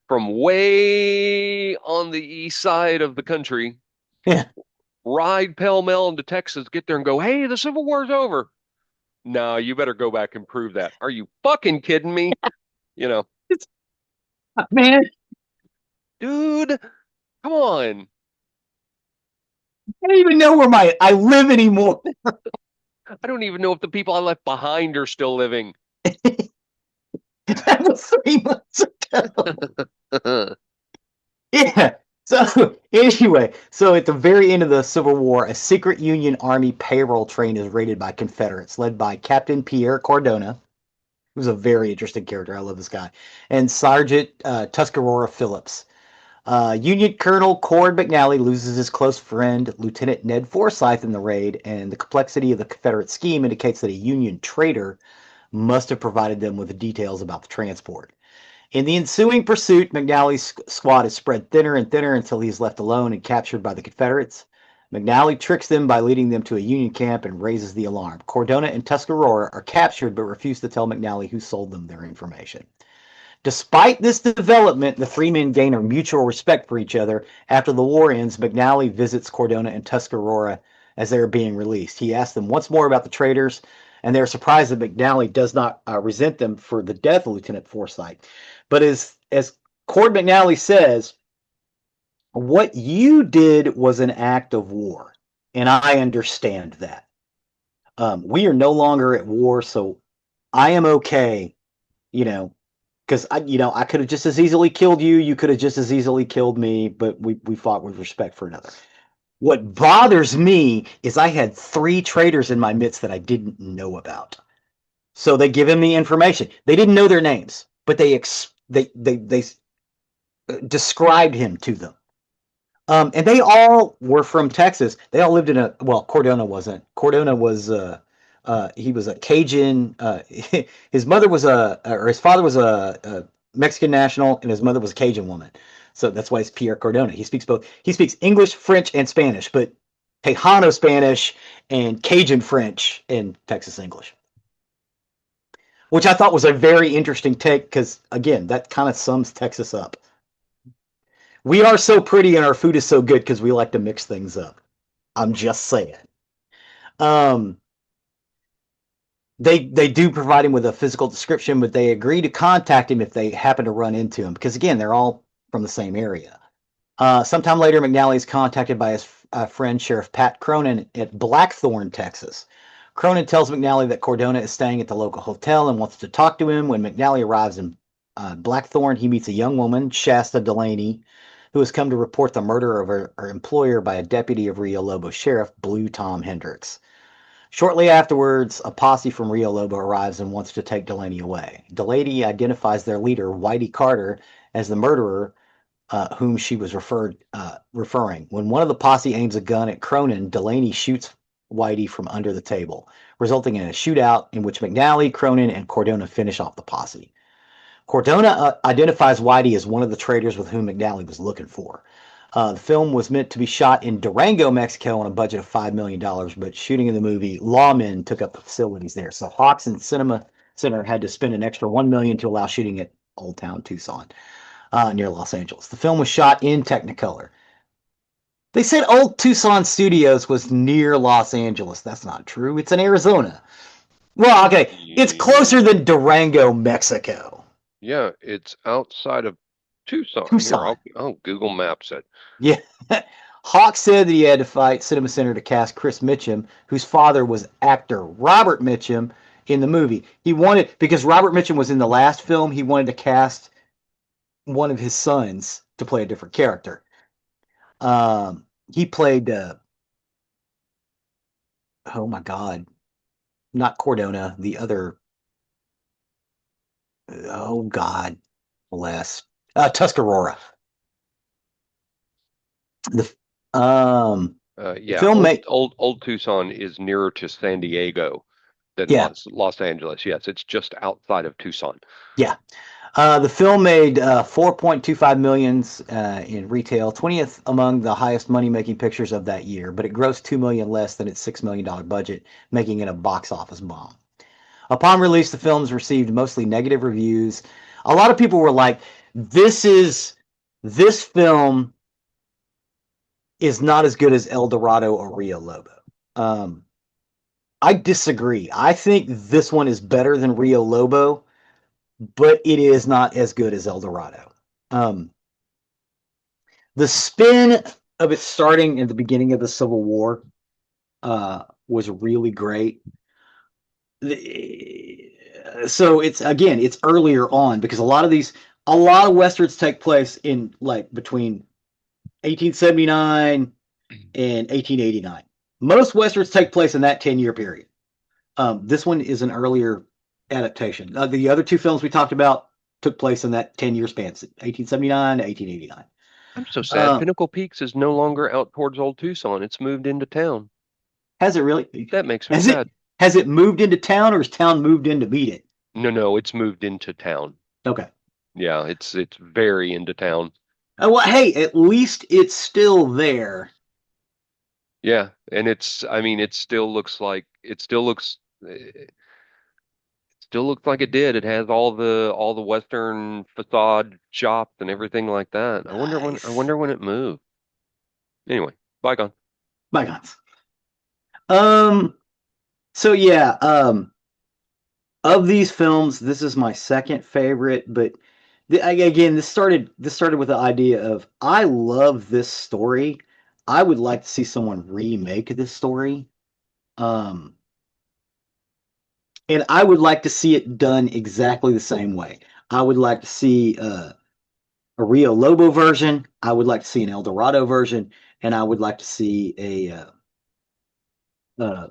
way on the east side of the country, yeah. ride pell mell into Texas, get there and go, "Hey, the Civil War's over." No, you better go back and prove that. Are you fucking kidding me? You know, It's, man, dude, come on. I don't even know where my I live anymore. I don't even know if the people I left behind are still living. That was 3 months ago. Yeah. So anyway, so at the very end of the Civil War, a secret Union Army payroll train is raided by Confederates, led by Captain Pierre Cardona, who's a very interesting character. I love this guy, and Sergeant Tuscarora Phillips. Union Colonel Cord McNally loses his close friend, Lieutenant Ned Forsyth, in the raid, and the complexity of the Confederate scheme indicates that a Union traitor must have provided them with the details about the transport. In the ensuing pursuit, McNally's squad is spread thinner and thinner until he is left alone and captured by the Confederates. McNally tricks them by leading them to a Union camp and raises the alarm. Cordona and Tuscarora are captured but refuse to tell McNally who sold them their information. Despite this development, the three men gain a mutual respect for each other. After the war ends, McNally visits Cordona and Tuscarora as they are being released. He asks them once more about the traitors, and they are surprised that McNally does not resent them for the death of Lieutenant Forsyth. But as Cord McNally says, what you did was an act of war, and I understand that. We are no longer at war, so I am okay, you know, because I could have just as easily killed you. You could have just as easily killed me, but we fought with respect for another. What bothers me is I had three traitors in my midst that I didn't know about. So they give him the information. They didn't know their names, but they described him to them. And they all were from Texas. They all lived in a well. Cordona wasn't. Cordona was he was a Cajun. His mother was or his father was a Mexican national, and his mother was a Cajun woman. So that's why it's Pierre Cordona. He speaks both. He speaks English, French, and Spanish, but Tejano Spanish and Cajun French and Texas English, which I thought was a very interesting take because again, that kind of sums Texas up. We are so pretty and our food is so good because we like to mix things up. I'm just saying. Um, they do provide him with a physical description, but they agree to contact him if they happen to run into him because again, they're all from the same area. Sometime later, McNally is contacted by his friend Sheriff Pat Cronin at Blackthorn, Texas. Cronin tells McNally that Cordona is staying at the local hotel and wants to talk to him. When McNally arrives in Blackthorn, he meets a young woman, Shasta Delaney, who has come to report the murder of her employer by a deputy of Rio Lobo Sheriff, Blue Tom Hendricks. Shortly afterwards, a posse from Rio Lobo arrives and wants to take Delaney away. Delaney identifies their leader, Whitey Carter, as the murderer whom she was referring. When one of the posse aims a gun at Cronin, Delaney shoots Whitey from under the table, resulting in a shootout in which McNally, Cronin, and Cordona finish off the posse. Cordona identifies Whitey as one of the traitors with whom McNally was looking for. The film was meant to be shot in Durango, Mexico, on a budget of $5 million, but shooting in the movie, lawmen took up the facilities there. So Hawks and Cinema Center had to spend an extra $1 million to allow shooting at Old Town Tucson, near Los Angeles. The film was shot in Technicolor. They said Old Tucson Studios was near Los Angeles. That's not true. It's in Arizona. Well, okay, it's closer Yeah, than Durango, Mexico. yeah, it's outside of Tucson. Here, Tucson. I'll Google Maps it. Yeah. Hawk said that he had to fight Cinema Center to cast Chris Mitchum, whose father was actor Robert Mitchum in the movie. He wanted, because Robert Mitchum was in the last film, he wanted to cast one of his sons to play a different character. He played, oh my God, not Cordona, the other, oh God, bless, Tuscarora. The, the Yeah, film made, old Tucson is nearer to San Diego than yeah, Los Angeles. Yes, it's just outside of Tucson. yeah. The film made 4.25 millions in retail, 20th among the highest money-making pictures of that year, but it grossed 2 million less than its $6 million budget, making it a box office bomb. Upon release, the films received mostly negative reviews. A lot of people were like, this film is not as good as El Dorado or Rio Lobo." Um, I disagree. I think this one is better than Rio Lobo, but it is not as good as El Dorado. Um, the spin of it starting at the beginning of the Civil War was really great. So it's again, it's earlier on because a lot of westerns take place in like between 1879 and 1889. Most westerns take place in that 10-year period. This one is an earlier adaptation. The other two films we talked about took place in that 10-year span, 1879 to 1889. I'm so sad. Uh, Pinnacle Peaks is no longer out towards Old Tucson. It's moved into town. has it really? That makes me Has it sad. has it moved into town or has town moved in to meet it? No, no, it's moved into town. Okay. Yeah, it's very into town. Well, hey, at least it's still there. Yeah, and I mean, it still looks like it did. It has all the Western facade shops and everything like that. I Nice. wonder when it moved. Anyway, bygone. Bygones. Um. So yeah. Of these films, this is my second favorite. But again, this started with the idea of I love this story. I would like to see someone remake this story. Um. And I would like to see it done exactly the same way. I would like to see a Rio Lobo version. I would like to see an El Dorado version, and I would like to see uh,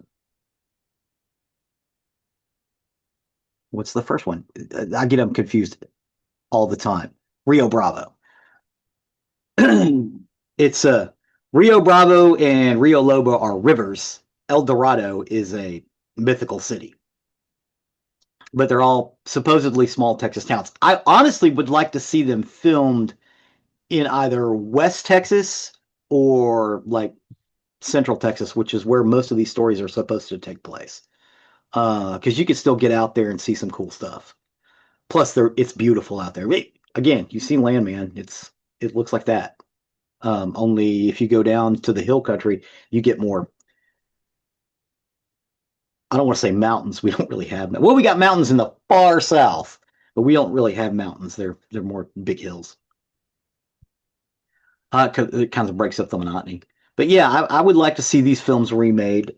what's the first one? I get them confused all the time. Rio Bravo. It's Rio Bravo and Rio Lobo are rivers. El Dorado is a mythical city, but they're all supposedly small Texas towns. I honestly would like to see them filmed in either West Texas or like Central Texas, which is where most of these stories are supposed to take place. Because you can still get out there and see some cool stuff. Plus, it's beautiful out there. Again, you've seen Landman. It looks like that. Only if you go down to the hill country, you get more. I don't want to say mountains. We don't really have. Well, we got mountains in the far south, but we don't really have mountains. They're more big hills. 'Cause it kind of breaks up the monotony. But yeah, I would like to see these films remade.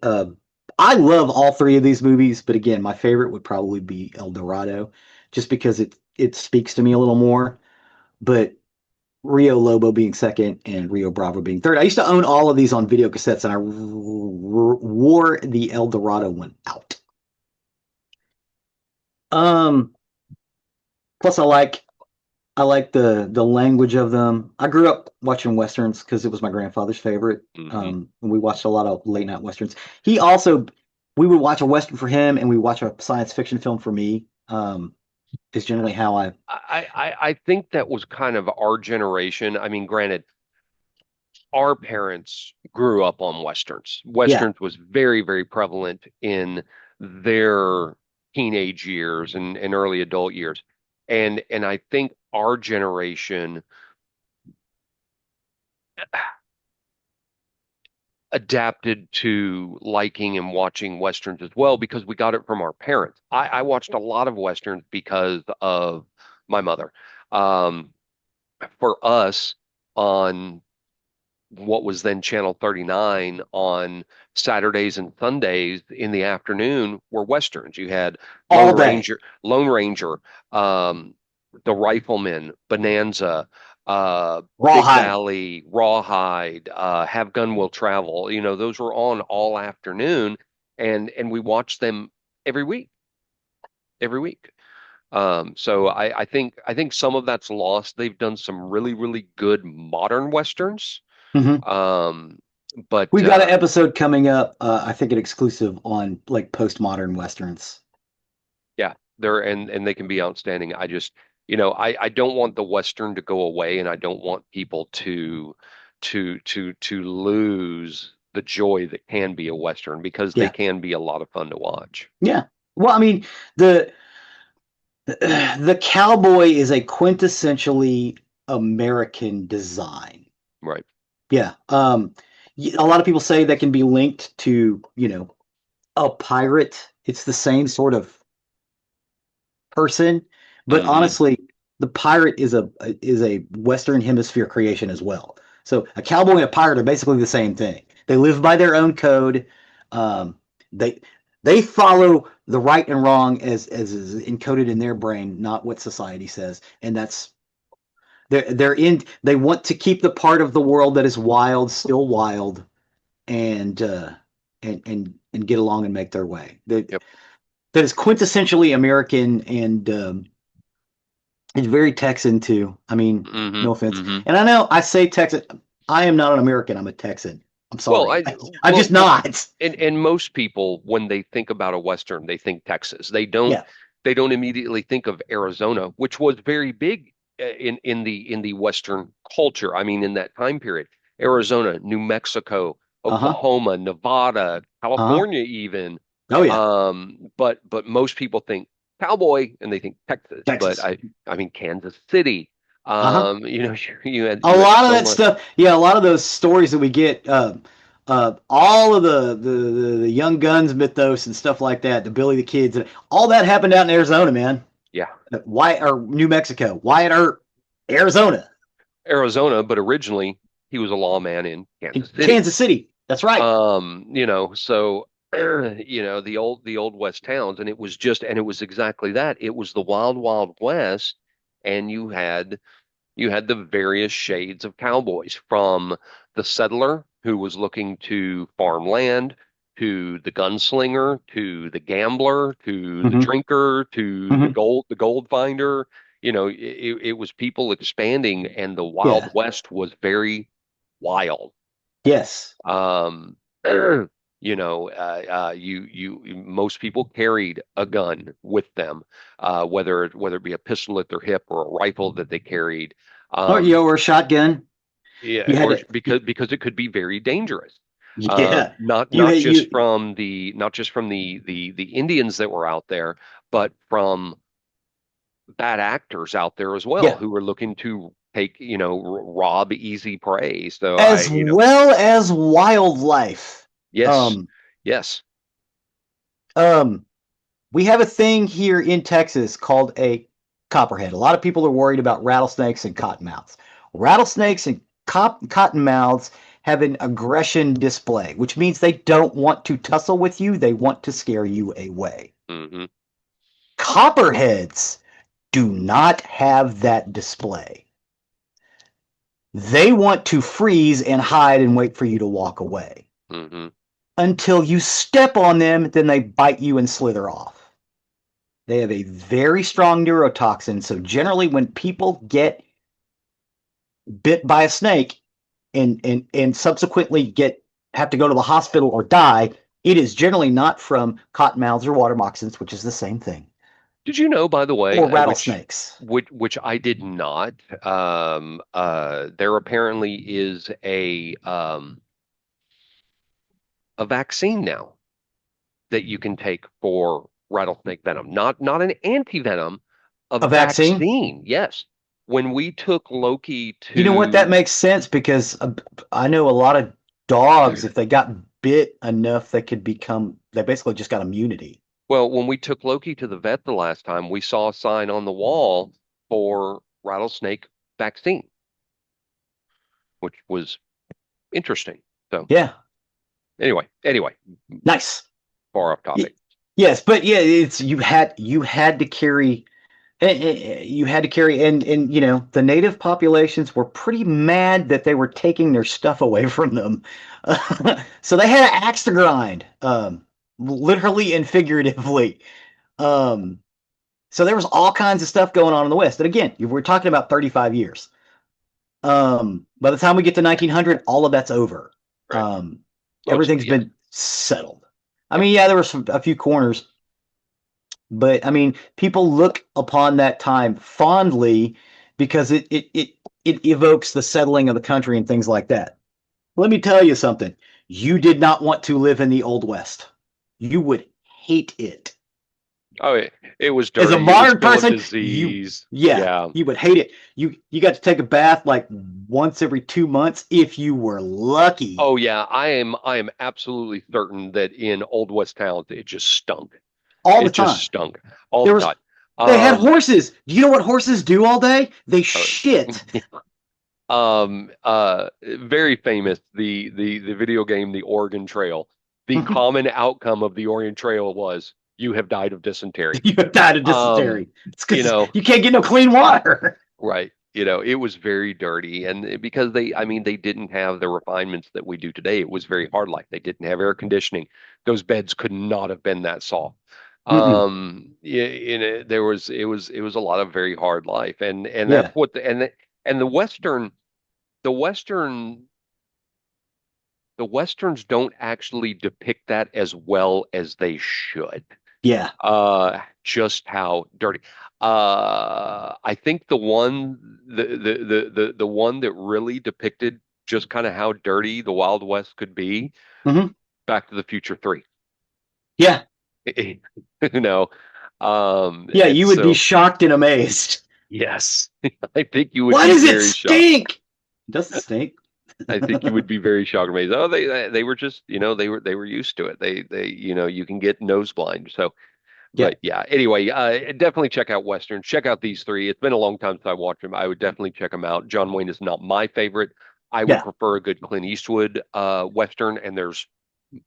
I love all three of these movies, but again, my favorite would probably be El Dorado, just because it speaks to me a little more. But Rio Lobo being second and Rio Bravo being third. I used to own all of these on video cassettes, and I wore the El Dorado one out. Um, plus I like the language of them. I grew up watching westerns because it was my grandfather's favorite. Hmm. And we watched a lot of late night westerns. He also, we would watch a western for him, and we watch a science fiction film for me. Is generally how I. I think that was kind of our generation. I mean, granted, our parents grew up on Westerns. Yeah, Westerns was very, very prevalent in their teenage years and early adult years. And I think our generation adapted to liking and watching Westerns as well because we got it from our parents. I watched a lot of Westerns because of my mother. Um, for us, on what was then Channel 39 on Saturdays and Sundays in the afternoon were Westerns. You had all day. Lone Ranger, um, The Rifleman, Bonanza, Big Rawhide. Valley, Rawhide, Have Gun Will Travel. You know, those were on all afternoon, and we watched them every week, every week. So I think some of that's lost. They've done some really, really good modern Westerns. Hmm. Um, but We've got an episode coming up. I think an exclusive on like postmodern westerns. yeah, they're and they can be outstanding. I just, I don't want the Western to go away, and I don't want people to lose the joy that can be a Western because they Yeah, can be a lot of fun to watch. yeah. Well, I mean, the the cowboy is a quintessentially American design. Right. Yeah. A lot of people say that can be linked to, a pirate. It's the same sort of person, but Hmm. honestly, the pirate is a Western Hemisphere creation as well. So a cowboy and a pirate are basically the same thing. They live by their own code. Um, they they follow the right and wrong as is encoded in their brain, not what society says. And that's they want to keep the part of the world that is wild still wild, and and get along and make their way. Yep. That is quintessentially American, and it's very Texan too. I mean, Hmm. no offense. Hmm. And I know I say Texan. I am not an American. I'm a Texan. I'm Well, sorry. I'm just not. and most people when they think about a Western, they think Texas. Yeah. They don't immediately think of Arizona, which was very big in the Western culture. I mean, in that time period, Arizona, New Mexico, Uh huh. Oklahoma, Nevada, Uh huh. California, even. Oh yeah. But most people think cowboy and they think Texas. But Texas. I mean Kansas City. Uh huh. A You had lot of so that much. stuff. Yeah, a lot of those stories that we get. All of the Young Guns mythos and stuff like that. The Billy the Kids. All that happened out in Arizona, man. Yeah, Why or New Mexico? Wyatt Earp, Arizona, Arizona, but originally he was a lawman in in Kansas City. Kansas City. That's right. So the old West towns, and it was exactly that. It was the wild, wild West, and you had the various shades of cowboys from the settler who was looking to farm land, to the gunslinger, to the gambler, to the Hmm. drinker, to the Hmm. gold finder. It was people expanding, and the Wild Yeah. West was very wild. Yes. Um, most people carried a gun with them, whether it be a pistol at their hip or a rifle that they carried. Or Um, or a shotgun. yeah, You had or to. because it could be very dangerous. Yeah. Not You not had just you. from the Indians that were out there, but from bad actors out there as well Yeah. who were looking to take, rob easy prey. So As well as wildlife. yes, Um. yes. Um. We have a thing here in Texas called a copperhead. A lot of people are worried about rattlesnakes and cottonmouths. Rattlesnakes and cottonmouths have an aggression display, which means they don't want to tussle with you, they want to scare you away. Hmm. Copperheads do not have that display. They want to freeze and hide and wait for you to walk away. Hmm. Until you step on them, then they bite you and slither off. They have a very strong neurotoxin. So generally, when people get bit by a snake and subsequently have to go to the hospital or die, it is generally not from cottonmouths or water moccasins, which is the same thing, Did you know, by the way, or which rattlesnakes. which I did not, there apparently is a vaccine now that you can take for rattlesnake venom. Not an anti-venom, a A vaccine. vaccine. Yes. When we took Loki You know what? That to makes sense because I know a lot of dogs, if they got bit enough, they basically just got immunity. Well, when we took Loki to the vet the last time, we saw a sign on the wall for rattlesnake vaccine, which was interesting. So Yeah, anyway, nice. far off Y- topic. Yes, but yeah, it's you had to carry you had to carry and the native populations were pretty mad that they were taking their stuff away from them. So they had an axe to grind, literally and figuratively. Um, so there was all kinds of stuff going on in the West. And again, we're talking about 35 years. By the time we get to 1900, all of that's over. Right. Um, Mostly, Everything's yes. been settled. I Yep. mean, yeah, there were a few corners, but I mean, people look upon that time fondly because it evokes the settling of the country and things like that. Let me tell you something. You did not want to live in the Old West. You would hate it. Oh, it was As a dirty. It was modern full of person, disease. yeah, Yeah. you would hate it. You got to take a bath like once every 2 months if you were lucky. Oh, yeah. I am absolutely certain that in Old West towns it just stunk. All the It just time. stunk all There the was time. they had Um, horses. Do you know what horses do all day? They uh, shit. very famous, the video game, The Oregon Trail. The common outcome of the Oregon Trail was you have died of dysentery. You died of Um, dysentery. It's you because know, you can't get no clean water. right. It was very dirty. And because I mean, they didn't have the refinements that we do today. It was very hard life. They didn't have air conditioning. Those beds could not have been that soft. Mm-mm. It was a lot of very hard life. And that's Yeah, what and the Western, the Westerns don't actually depict that as well as they should. yeah. Just how dirty. I think the one that really depicted just kind of how dirty the Wild West could be, Hmm. Back to the Future 3. Yeah, You know, yeah. and You would be so shocked and amazed. yes, I think you would Why be does it very shocked. stink? Does it stink? I think you would be very shocked and amazed. Oh, they were just, they were used to it. You can get nose blind. So, Yeah, but yeah, anyway, definitely check out Western. Check out these three. It's been a long time since I watched them. I would definitely check them out. John Wayne is not my favorite. I would yeah, prefer a good Clint Eastwood Western, and there's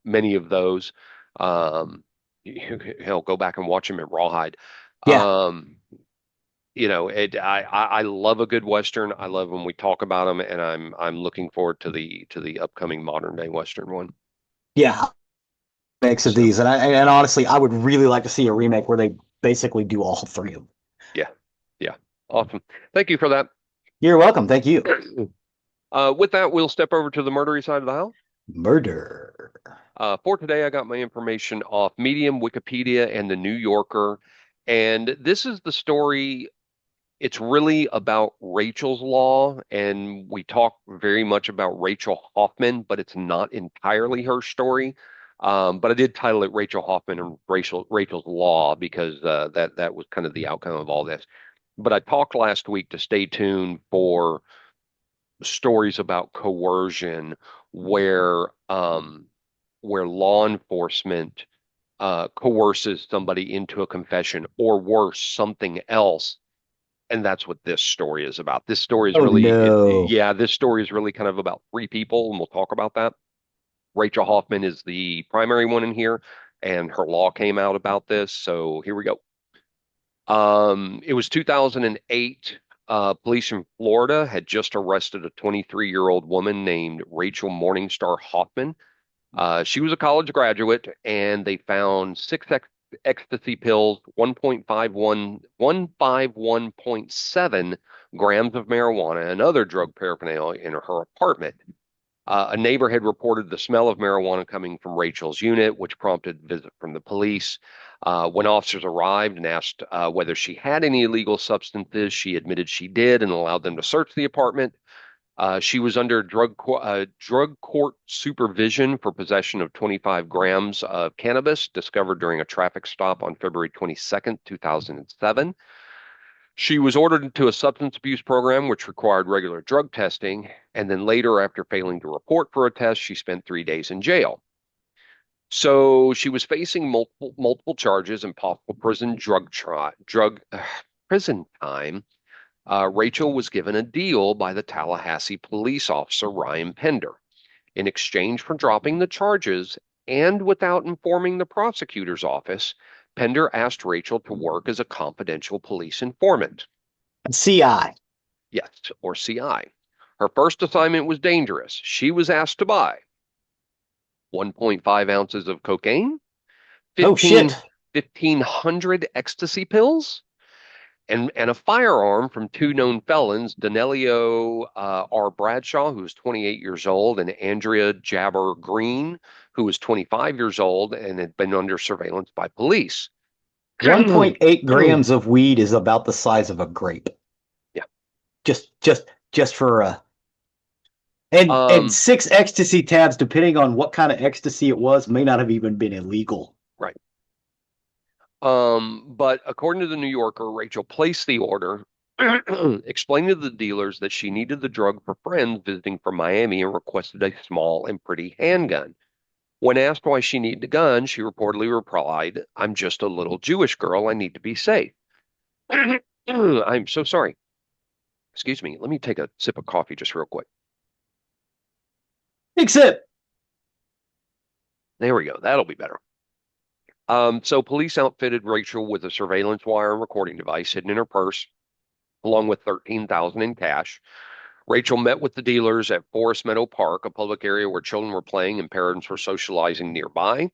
many of those. Hell, go back and watch him in Rawhide. yeah, Um, I love a good Western. I love when we talk about them, and I'm looking forward to the upcoming modern day Western one. yeah. Makes of So these, and honestly, I would really like to see a remake where they basically do all three of them. yeah, yeah, awesome. Thank you for that. You're welcome. Thank you. With that, we'll step over to the murdery side of the house. Murder. For today, I got my information off Medium, Wikipedia, and the New Yorker. And this is the story. It's really about Rachel's Law, and we talk very much about Rachel Hoffman, but it's not entirely her story. But I did title it Rachel Hoffman and Rachel's Law because that was kind of the outcome of all this. But I talked last week to stay tuned for stories about coercion where where law enforcement coerces somebody into a confession or worse, something else. And that's what this story is about. This story is Oh really, no. yeah, this story is really kind of about three people, and we'll talk about that. Rachel Hoffman is the primary one in here, and her law came out about this. So here we go. It was 2008. Police in Florida had just arrested a 23-year-old woman named Rachel Morningstar Hoffman. She was a college graduate, and they found six ecstasy pills, 151.7 grams of marijuana, and other drug paraphernalia in her apartment. A neighbor had reported the smell of marijuana coming from Rachel's unit, which prompted a visit from the police. When officers arrived and asked whether she had any illegal substances, she admitted she did and allowed them to search the apartment. She was under drug court supervision for possession of 25 grams of cannabis discovered during a traffic stop on February 22nd, 2007. She was ordered into a substance abuse program, which required regular drug testing. And then later, after failing to report for a test, she spent 3 days in jail. So she was facing multiple charges and possible prison time. Rachel was given a deal by the Tallahassee police officer Ryan Pender. In exchange for dropping the charges and without informing the prosecutor's office, Pender asked Rachel to work as a confidential police informant. CI. Yes, or CI. Her first assignment was dangerous. She was asked to buy 1.5 ounces of cocaine, Oh 15, shit. 1,500 ecstasy pills, and a firearm from two known felons, Danelio R. Bradshaw, who was 28 years old, and Andrea Jabber Green, who was 25 years old and had been under surveillance by police. 1.8 Yeah. grams of weed is about the size of a grape. Just for and Um, six ecstasy tabs, depending on what kind of ecstasy it was, may not have even been illegal. right. But according to the New Yorker, Rachel placed the order, explaining to the dealers that she needed the drug for friends visiting from Miami and requested a small and pretty handgun. When asked why she needed a gun, she reportedly replied, I'm just a little Jewish girl. I need to be safe. I'm so sorry. Excuse me. Let me take a sip of coffee just real quick. Except There we go. That'll be better. So police outfitted Rachel with a surveillance wire and recording device hidden in her purse, along with 13,000 in cash. Rachel met with the dealers at Forest Meadow Park, a public area where children were playing and parents were socializing nearby.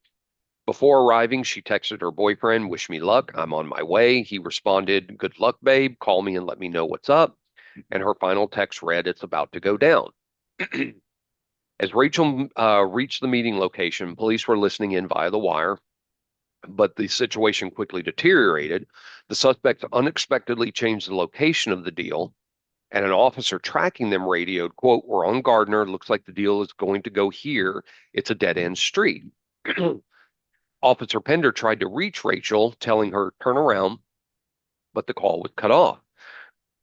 Before arriving, she texted her boyfriend, Wish me luck. I'm on my way. He responded, Good luck, babe. Call me and let me know what's up. And her final text read, It's about to go down. As Rachel reached the meeting location, police were listening in via the wire, but the situation quickly deteriorated. The suspects unexpectedly changed the location of the deal, and an officer tracking them radioed, quote, We're on Gardner. Looks like the deal is going to go here. It's a dead end street. Officer Pender tried to reach Rachel, telling her, Turn around, but the call was cut off.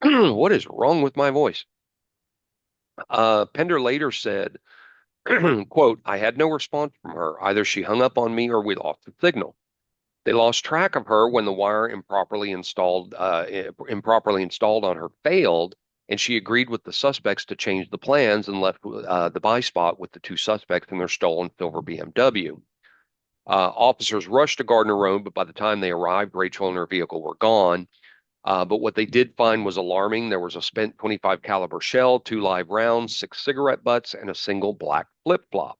What is wrong with my voice? Pender later said, quote, I had no response from her. Either she hung up on me or we lost the signal. They lost track of her when the wire improperly installed on her failed, and she agreed with the suspects to change the plans and left the buy spot with the two suspects in their stolen silver BMW. Officers rushed to Gardner Road, but by the time they arrived, Rachel and her vehicle were gone. But what they did find was alarming. There was a spent 25 caliber shell, two live rounds, six cigarette butts, and a single black flip-flop.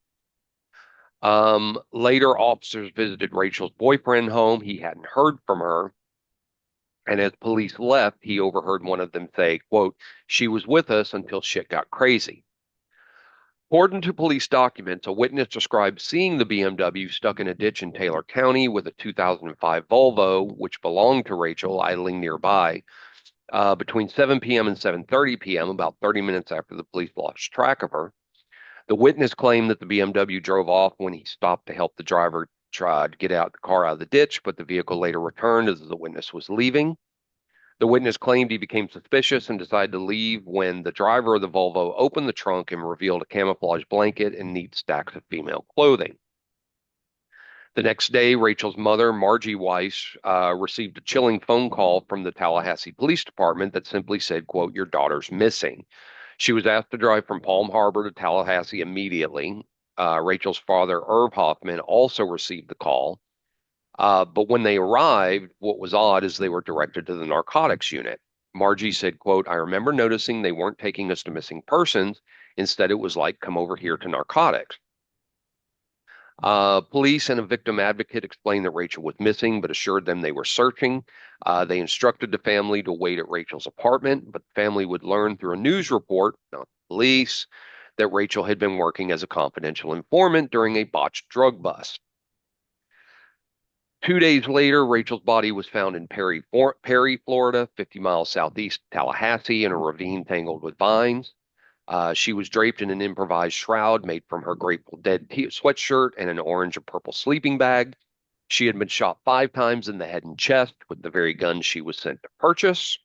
Later, officers visited Rachel's boyfriend home. He hadn't heard from her. And as police left, he overheard one of them say, quote, She was with us until shit got crazy. According to police documents, a witness described seeing the BMW stuck in a ditch in Taylor County with a 2005 Volvo, which belonged to Rachel, idling nearby, between 7 p.m. and 7:30 p.m., about 30 minutes after the police lost track of her. The witness claimed that the BMW drove off when he stopped to help the driver try to get out the car out of the ditch, but the vehicle later returned as the witness was leaving. The witness claimed he became suspicious and decided to leave when the driver of the Volvo opened the trunk and revealed a camouflage blanket and neat stacks of female clothing. The next day, Rachel's mother, Margie Weiss, received a chilling phone call from the Tallahassee Police Department that simply said, quote, Your daughter's missing. She was asked to drive from Palm Harbor to Tallahassee immediately. Rachel's father, Irv Hoffman, also received the call. But when they arrived, what was odd is they were directed to the narcotics unit. Margie said, quote, I remember noticing they weren't taking us to missing persons. Instead, it was like, come over here to narcotics. Police and a victim advocate explained that Rachel was missing, but assured them they were searching. They instructed the family to wait at Rachel's apartment, but the family would learn through a news report, not police, that Rachel had been working as a confidential informant during a botched drug bust. 2 days later, Rachel's body was found in Perry, Florida, 50 miles southeast of Tallahassee, in a ravine tangled with vines. She was draped in an improvised shroud made from her Grateful Dead sweatshirt and an orange and purple sleeping bag. She had been shot 5 times in the head and chest with the very gun she was sent to purchase.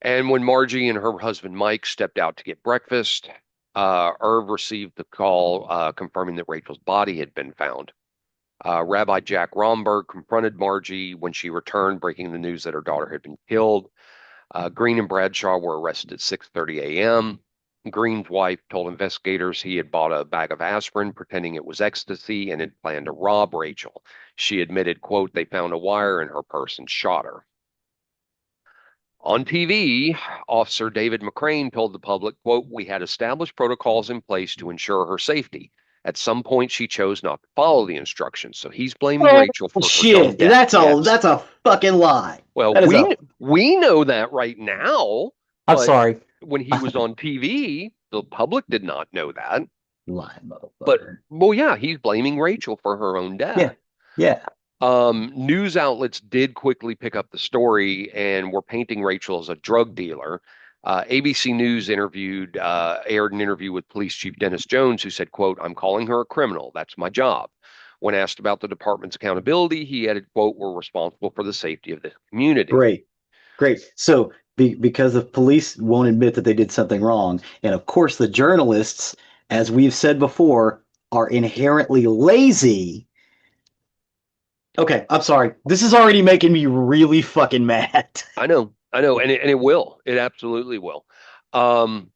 And when Margie and her husband Mike stepped out to get breakfast, Irv received the call confirming that Rachel's body had been found. Rabbi Jack Romberg confronted Margie when she returned, breaking the news that her daughter had been killed. Green and Bradshaw were arrested at 6:30 a.m. Green's wife told investigators he had bought a bag of aspirin, pretending it was ecstasy, and had planned to rob Rachel. She admitted, quote, they found a wire in her purse and shot her. On TV, Officer David McCrane told the public, quote, we had established protocols in place to ensure her safety. At some point, she chose not to follow the instructions, so he's blaming Oh Rachel for her own shit! death. Yes. That's a fucking lie. Well, That is a. we know that right now, I'm but sorry, when he was on TV, the public did not know that. lying But motherfucker. well, yeah, he's blaming Rachel for her own death. Yeah, yeah, News outlets did quickly pick up the story and were painting Rachel as a drug dealer. ABC News aired an interview with Police Chief Dennis Jones, who said, quote, I'm calling her a criminal. That's my job. When asked about the department's accountability, he added, quote, we're responsible for the safety of the community. great, great. So because the police won't admit that they did something wrong, and of course the journalists, as we've said before, are inherently lazy. Okay, I'm sorry. This is already making me really fucking mad. I know, and it will. It absolutely will. Um,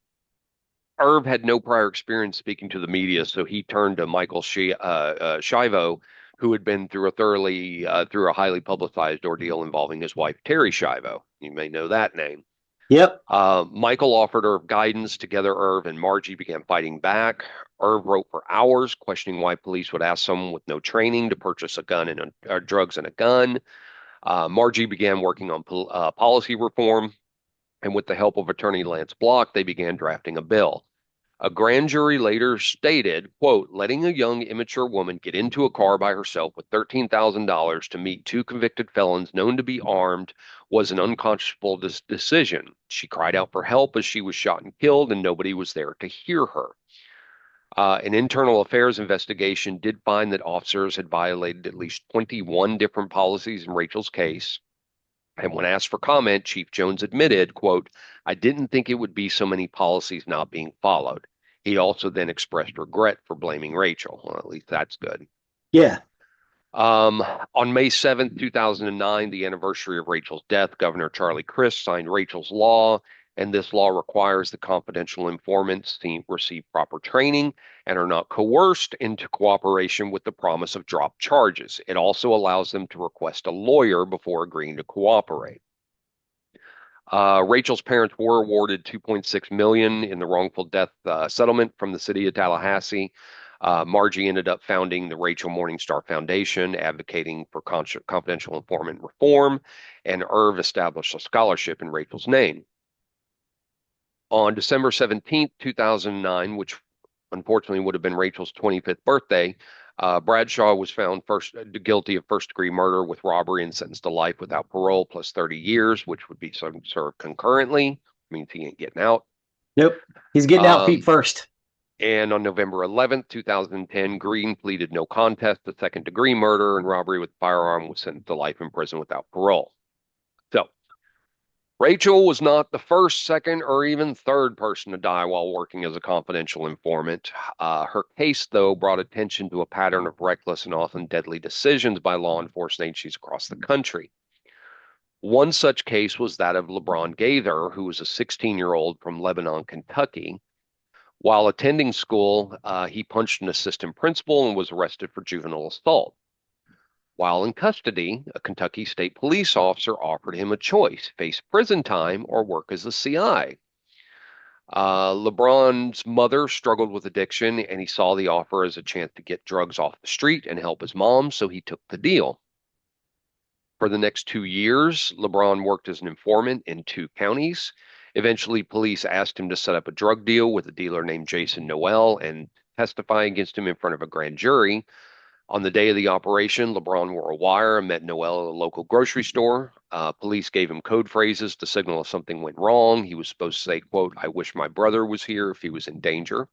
Irv had no prior experience speaking to the media, so he turned to Michael Shivo, who had been through through a highly publicized ordeal involving his wife Terry Shivo. You may know that name. Yep. Michael offered Irv guidance. Together, Irv and Margie began fighting back. Irv wrote for hours, questioning why police would ask someone with no training to purchase a gun and drugs and a gun. Margie began working on policy reform, and with the help of attorney Lance Block, they began drafting a bill. A grand jury later stated, quote, letting a young, immature woman get into a car by herself with $13,000 to meet two convicted felons known to be armed was an unconscionable decision. She cried out for help as she was shot and killed, and nobody was there to hear her. An internal affairs investigation did find that officers had violated at least 21 different policies in Rachel's case. And when asked for comment, Chief Jones admitted, quote, I didn't think it would be so many policies not being followed. He also then expressed regret for blaming Rachel. Well, at least that's good. Yeah. Um, on May 7th, 2009, the anniversary of Rachel's death, Governor Charlie Crist signed Rachel's law, and this law requires the confidential informants to receive proper training and are not coerced into cooperation with the promise of drop charges. It also allows them to request a lawyer before agreeing to cooperate. Rachel's parents were awarded $2.6 million in the wrongful death settlement from the city of Tallahassee. Margie ended up founding the Rachel Morningstar Foundation, advocating for confidential informant reform, and Irv established a scholarship in Rachel's name. On December 17th, 2009, which unfortunately would have been Rachel's 25th birthday, Bradshaw was found guilty of first-degree murder with robbery and sentenced to life without parole plus 30 years, which would be served concurrently. Means he ain't getting out. Nope. He's getting out feet Um, first. and on November 11th, 2010, Green pleaded no contest to second-degree murder and robbery with firearm, was sentenced to life in prison without parole. So Rachel was not the first, second, or even third person to die while working as a confidential informant. Her case, though, brought attention to a pattern of reckless and often deadly decisions by law enforcement agencies across the country. One such case was that of LeBron Gaither, who was a 16-year-old from Lebanon, Kentucky. While attending school, he punched an assistant principal and was arrested for juvenile assault. While in custody, a Kentucky State Police officer offered him a choice: face prison time or work as a CI. LeBron's mother struggled with addiction, and he saw the offer as a chance to get drugs off the street and help his mom, so he took the deal. For the next 2 years, LeBron worked as an informant in 2 counties. Eventually, police asked him to set up a drug deal with a dealer named Jason Noel and testify against him in front of a grand jury. On the day of the operation, LeBron wore a wire and met Noel at a local grocery store. Police gave him code phrases to signal if something went wrong. He was supposed to say, quote, I wish my brother was here if he was in danger.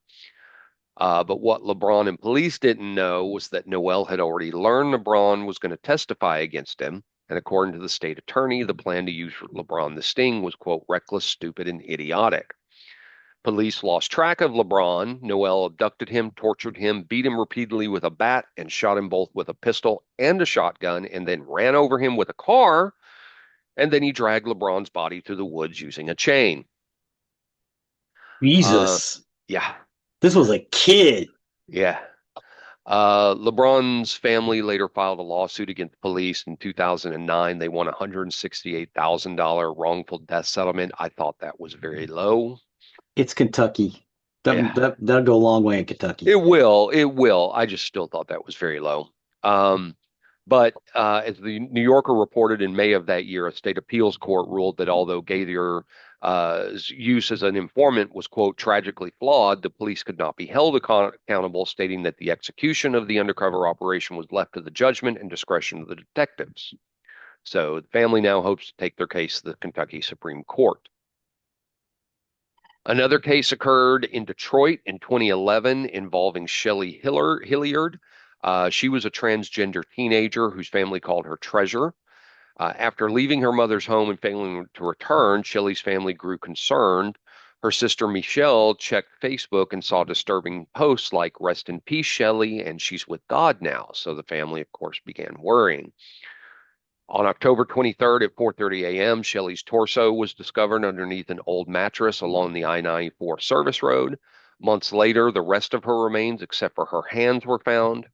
But what LeBron and police didn't know was that Noel had already learned LeBron was going to testify against him. And according to the state attorney, the plan to use LeBron the Sting was, quote, reckless, stupid, and idiotic. Police lost track of LeBron. Noel abducted him, tortured him, beat him repeatedly with a bat, and shot him both with a pistol and a shotgun, and then ran over him with a car. And then he dragged LeBron's body through the woods using a chain. Uh, Jesus. yeah, This was a kid. yeah. LeBron's family later filed a lawsuit against police in 2009. They won a $168,000 wrongful death settlement. I thought that was very low. It's Kentucky. Yeah, That'll go a long way in Kentucky. it will. It will. I just still thought that was very low. Um, but as the New Yorker reported in May of that year, a state appeals court ruled that although Gaithier's use as an informant was, quote, tragically flawed, the police could not be held accountable, stating that the execution of the undercover operation was left to the judgment and discretion of the detectives. So the family now hopes to take their case to the Kentucky Supreme Court. Another case occurred in Detroit in 2011 involving Shelley Hilliard. She was a transgender teenager whose family called her Treasure. After leaving her mother's home and failing to return, Shelley's family grew concerned. Her sister Michelle checked Facebook and saw disturbing posts like "Rest in peace, Shelley," and "She's with God now." So the family, of course, began worrying. On October 23rd at 4:30 a.m., Shelley's torso was discovered underneath an old mattress along the I-94 service road. Months later, the rest of her remains, except for her hands, were found.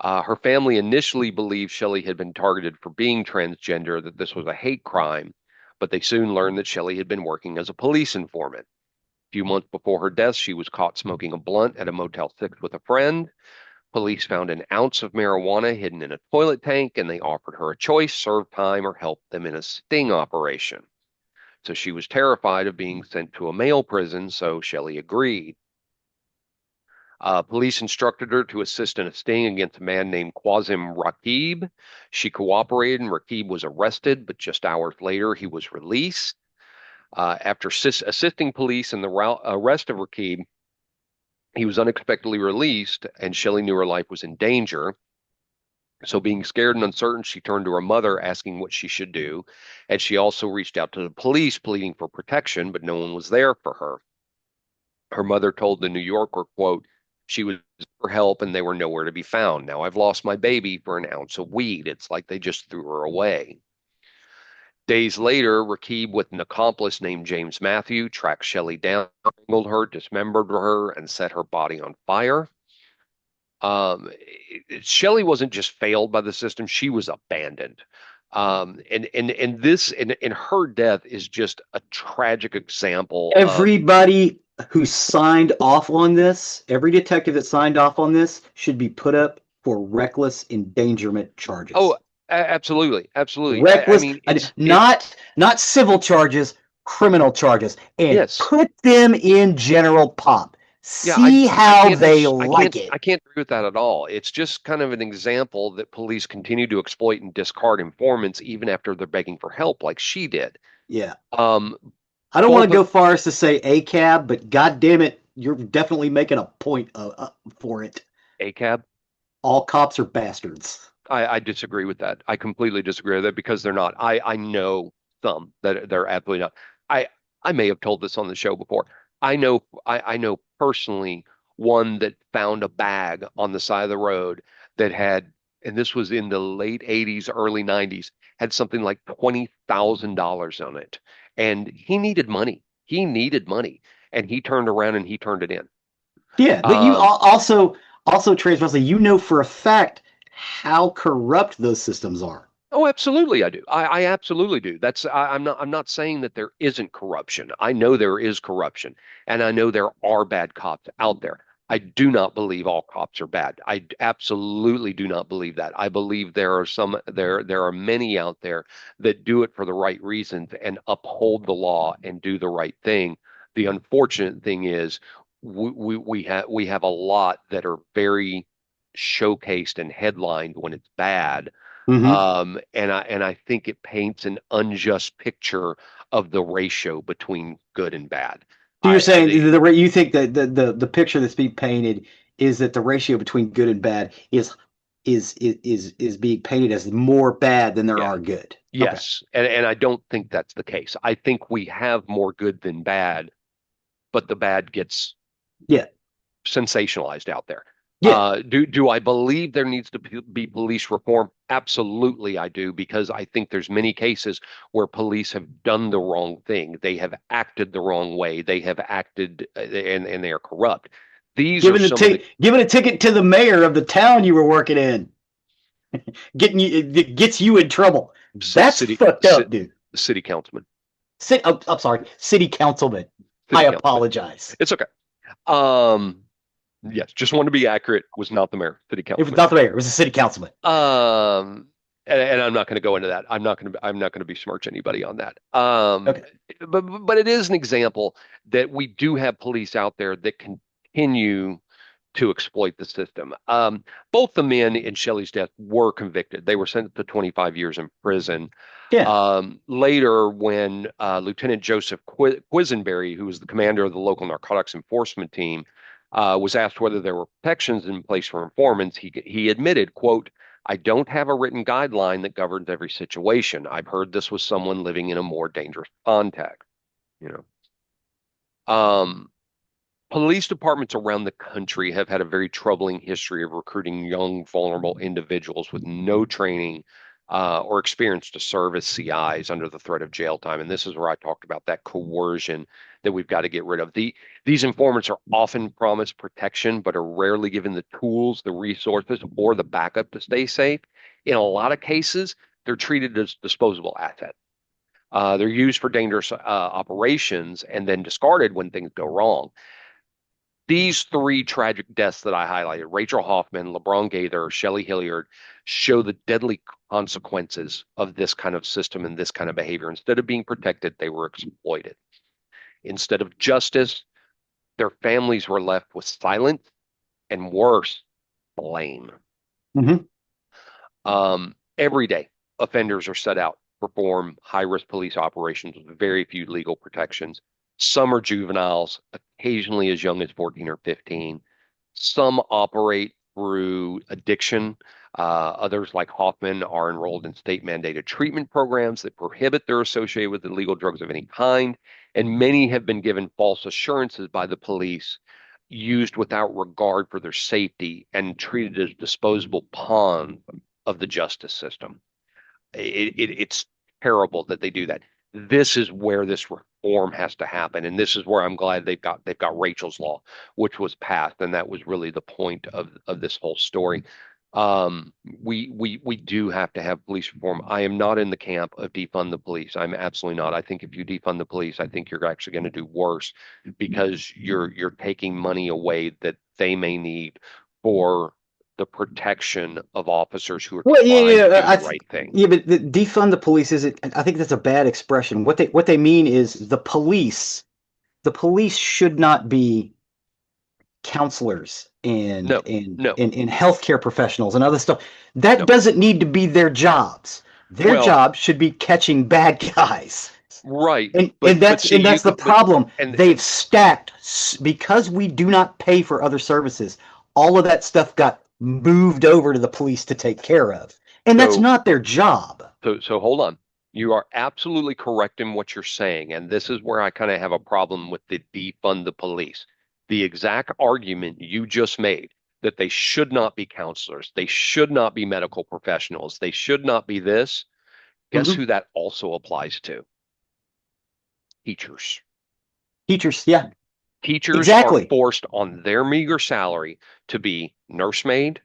Her family initially believed Shelley had been targeted for being transgender, that this was a hate crime, but they soon learned that Shelley had been working as a police informant. A few months before her death, she was caught smoking a blunt at a Motel 6 with a friend. Police found an ounce of marijuana hidden in a toilet tank, and they offered her a choice: serve time or help them in a sting operation. So she was terrified of being sent to a male prison, so Shelley agreed. Police instructed her to assist in a sting against a man named Quasim Rakib. She cooperated, and Rakib was arrested, but just hours later, he was released. After assisting police in the arrest of Rakib, he was unexpectedly released, and Shelley knew her life was in danger. So, being scared and uncertain, she turned to her mother, asking what she should do. And she also reached out to the police, pleading for protection, but no one was there for her. Her mother told the New Yorker, quote, she was for help and they were nowhere to be found. Now I've lost my baby for an ounce of weed. It's like they just threw her away. Days later, Rakib, with an accomplice named James Matthew, tracked Shelley down, strangled her, dismembered her, and set her body on fire. Shelley wasn't just failed by the system; she was abandoned. And this and her death is just a tragic example of. Everybody who signed off on this, every detective that signed off on this, should be put up for reckless endangerment charges. Oh, absolutely, absolutely. I Reckless, mean, it's not civil charges, criminal charges, and yes, put them in general pop. yeah. See I how can't they I can't like it. I can't agree with that at all. It's just kind of an example that police continue to exploit and discard informants even after they're begging for help, like she did. Yeah. Um, I don't want both to of go far as to say a cab, but god damn it, you're definitely making a point for it. ACAB. All cops are bastards. I disagree with that. I completely disagree with that because they're not. I know some that they're absolutely not. I I may have told this on the show before. I know personally one that found a bag on the side of the road that had, and this was in the late 80s, early 90s, had something like $20,000 on it. And he needed money. He needed money. And he turned around and he turned it in. Yeah, but you Um, also transparency. You know for a fact how corrupt those systems are. Oh, absolutely, I do. I absolutely do. I'm not saying that there isn't corruption. I know there is corruption, and I know there are bad cops out there. I do not believe all cops are bad. I absolutely do not believe that. I believe there are many out there that do it for the right reasons and uphold the law and do the right thing. The unfortunate thing is we have a lot that are very showcased and headlined when it's bad, Mm-hmm. and I think it paints an unjust picture of the ratio between good and bad. So you're I saying the you think that the picture that's being painted is that the ratio between good and bad is is being painted as more bad than there Yeah. are good. Okay. Yes. And I don't think that's the case. I think we have more good than bad, but the bad gets Yeah. sensationalized out there. Yeah. Do I believe there needs to be police reform? Absolutely, I do, because I think there's many cases where police have done the wrong thing. They have acted the wrong way. They have acted and they are corrupt. These are some of the Giving a ticket to the mayor of the town you were working in, getting you it gets you in trouble. That's city fucked up, dude. city councilmen, I'm sorry, city councilman. I city councilmen. apologize. It's okay. Um, yes, just want to be accurate. Was not the mayor, city It was councilman. not the mayor. It was a city councilman. And I'm not going to go into that. I'm not going to besmirch anybody on that. Okay. But it is an example that we do have police out there that continue to exploit the system. Both the men in Shelley's death were convicted. They were sentenced to 25 years in prison. Yeah. Later, when Lieutenant Joseph Quisenberry, who was the commander of the local narcotics enforcement team, was asked whether there were protections in place for informants, he admitted, quote, I don't have a written guideline that governs every situation. I've heard this was someone living in a more dangerous context, you know. Police departments around the country have had a very troubling history of recruiting young, vulnerable individuals with no training or experience to serve as CIs under the threat of jail time. And this is where I talked about that coercion that we've got to get rid of. These informants are often promised protection, but are rarely given the tools, the resources, or the backup to stay safe. In a lot of cases, they're treated as disposable assets. They're used for dangerous operations and then discarded when things go wrong. These three tragic deaths that I highlighted, Rachel Hoffman, LeBron Gaither, Shelley Hilliard, show the deadly consequences of this kind of system and this kind of behavior. Instead of being protected, they were exploited. Instead of justice, their families were left with silence and worse, blame. Mm-hmm. Every day, offenders are set out to perform high risk police operations with very few legal protections. Some are juveniles, occasionally as young as 14 or 15. Some operate through addiction. Others, like Hoffman, are enrolled in state mandated treatment programs that prohibit their associated with illegal drugs of any kind. And many have been given false assurances by the police, used without regard for their safety, and treated as disposable pawns of the justice system. It's terrible that they do that. This is where this reform has to happen, and this is where I'm glad they've got Rachel's Law, which was passed, and that was really the point of this whole story. We do have to have police reform. I am not in the camp of defund the police. I'm absolutely not. I think if you defund the police, I think you're actually going to do worse because you're taking money away that they may need for the protection of officers who are Well, trying to yeah, do the right thing. yeah, but defund the police isn't. I think that's a bad expression. What they mean is the police. The police should not be counselors No, no, and healthcare professionals and other stuff. That no. doesn't need to be their jobs. Their Well, job should be catching bad guys. right, And but see, that's the problem. and They've stacked because we do not pay for other services. All of that stuff got moved over to the police to take care of, and that's so not their job. so hold on. You are absolutely correct in what you're saying, and this is where I kind of have a problem with the defund the police. The exact argument you just made that they should not be counselors, they should not be medical professionals, they should not be this. Guess Hmm. who that also applies to? Teachers. Teachers, yeah, Teachers are exactly. forced on their meager salary to be nursemaid,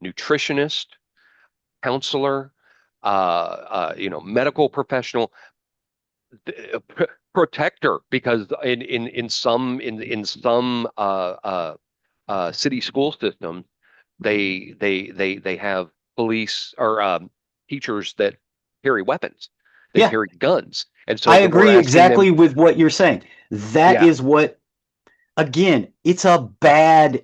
nutritionist, counselor, medical professional, protector, because in some city school systems, they have police or teachers that carry weapons, they Yeah, carry guns, and so I that we're agree asking them, exactly with what you're saying. That yeah, is what again, it's a bad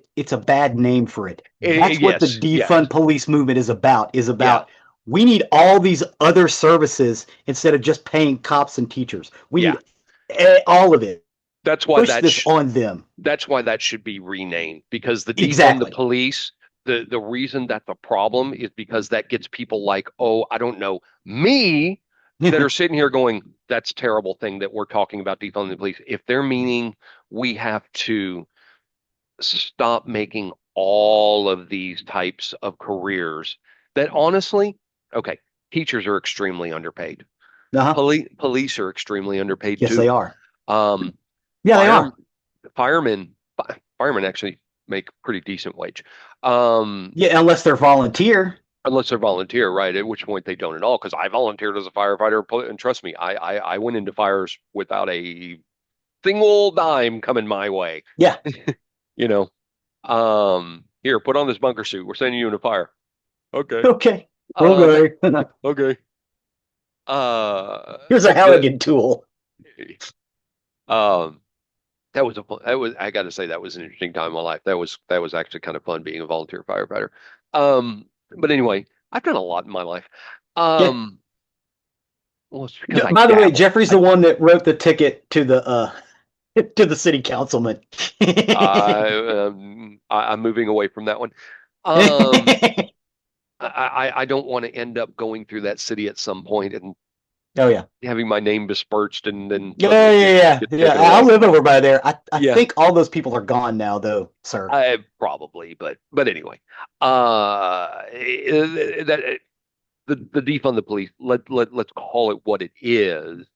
name for it. That's what the yes, defund yes, police movement is yeah, about. We need all these other services instead of just paying cops and teachers. We yeah. need all of it. That's why Push that this sh on them. that's why that should be renamed, because the defund the Exactly. police the reason that's a problem is because that gets people like, oh, I don't know, me, that are sitting here going, that's a terrible thing that we're talking about defunding the police. If they're meaning we have to stop making all of these types of careers that honestly, okay, teachers are extremely underpaid. Uh-huh. Police are extremely underpaid Yes, they too. are. Um, Yeah, they fire are. firemen firemen actually make pretty decent wage. Um, Yeah, unless they're volunteer. unless they're volunteer, right? At which point they don't at all. Because I volunteered as a firefighter, and trust me, I went into fires without a single dime coming my way. Yeah. You know, here, put on this bunker suit. We're sending you in a fire. Okay. Okay. Um, Okay. okay. Uh, Here's a the Halligan tool. um, that was I got to say that was an interesting time in my life. That was actually kind of fun being a volunteer firefighter. But anyway, I've done a lot in my life. Yeah. Um, well, it's because I By the way, dabble. Jeffrey's the one that wrote the ticket to the to the city councilman. I'm moving away from that one. Um, I don't want to end up going through that city at some point and Oh yeah. having my name besmirched and then Yeah, suddenly yeah, yeah, get yeah. taken I away. live over by there. I Yeah, think all those people are gone now, though, sir. I probably, but anyway, that the defund the police. Let's call it what it is.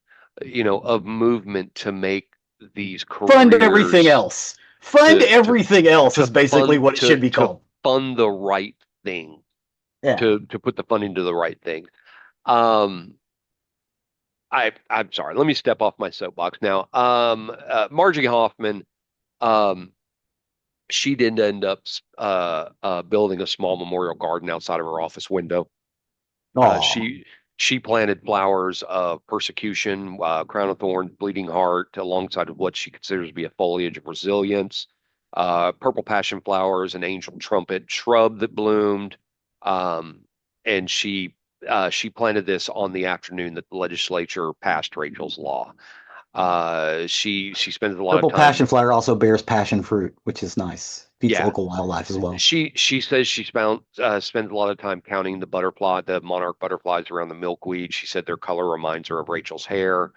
Of movement to make these Fund everything careers else. Fund to everything else to is basically fund what it should be to called. fund the right thing, Yeah. to put the funding to the right thing. Um, I'm sorry. Let me step off my soapbox now. Margie Hoffman, um, she did end up building a small memorial garden outside of her office window. Uh, Oh, she she planted flowers of persecution, crown of thorns, bleeding heart, alongside of what she considers to be a foliage of resilience, purple passion flowers, an angel trumpet shrub that bloomed, and she planted this on the afternoon that the legislature passed Rachel's Law. She spends a lot of purple time. passion flower also bears passion fruit, which is nice. Feeds Yeah, local wildlife as well. she says spends a lot of time counting the monarch butterflies around the milkweed. She said their color reminds her of Rachel's hair.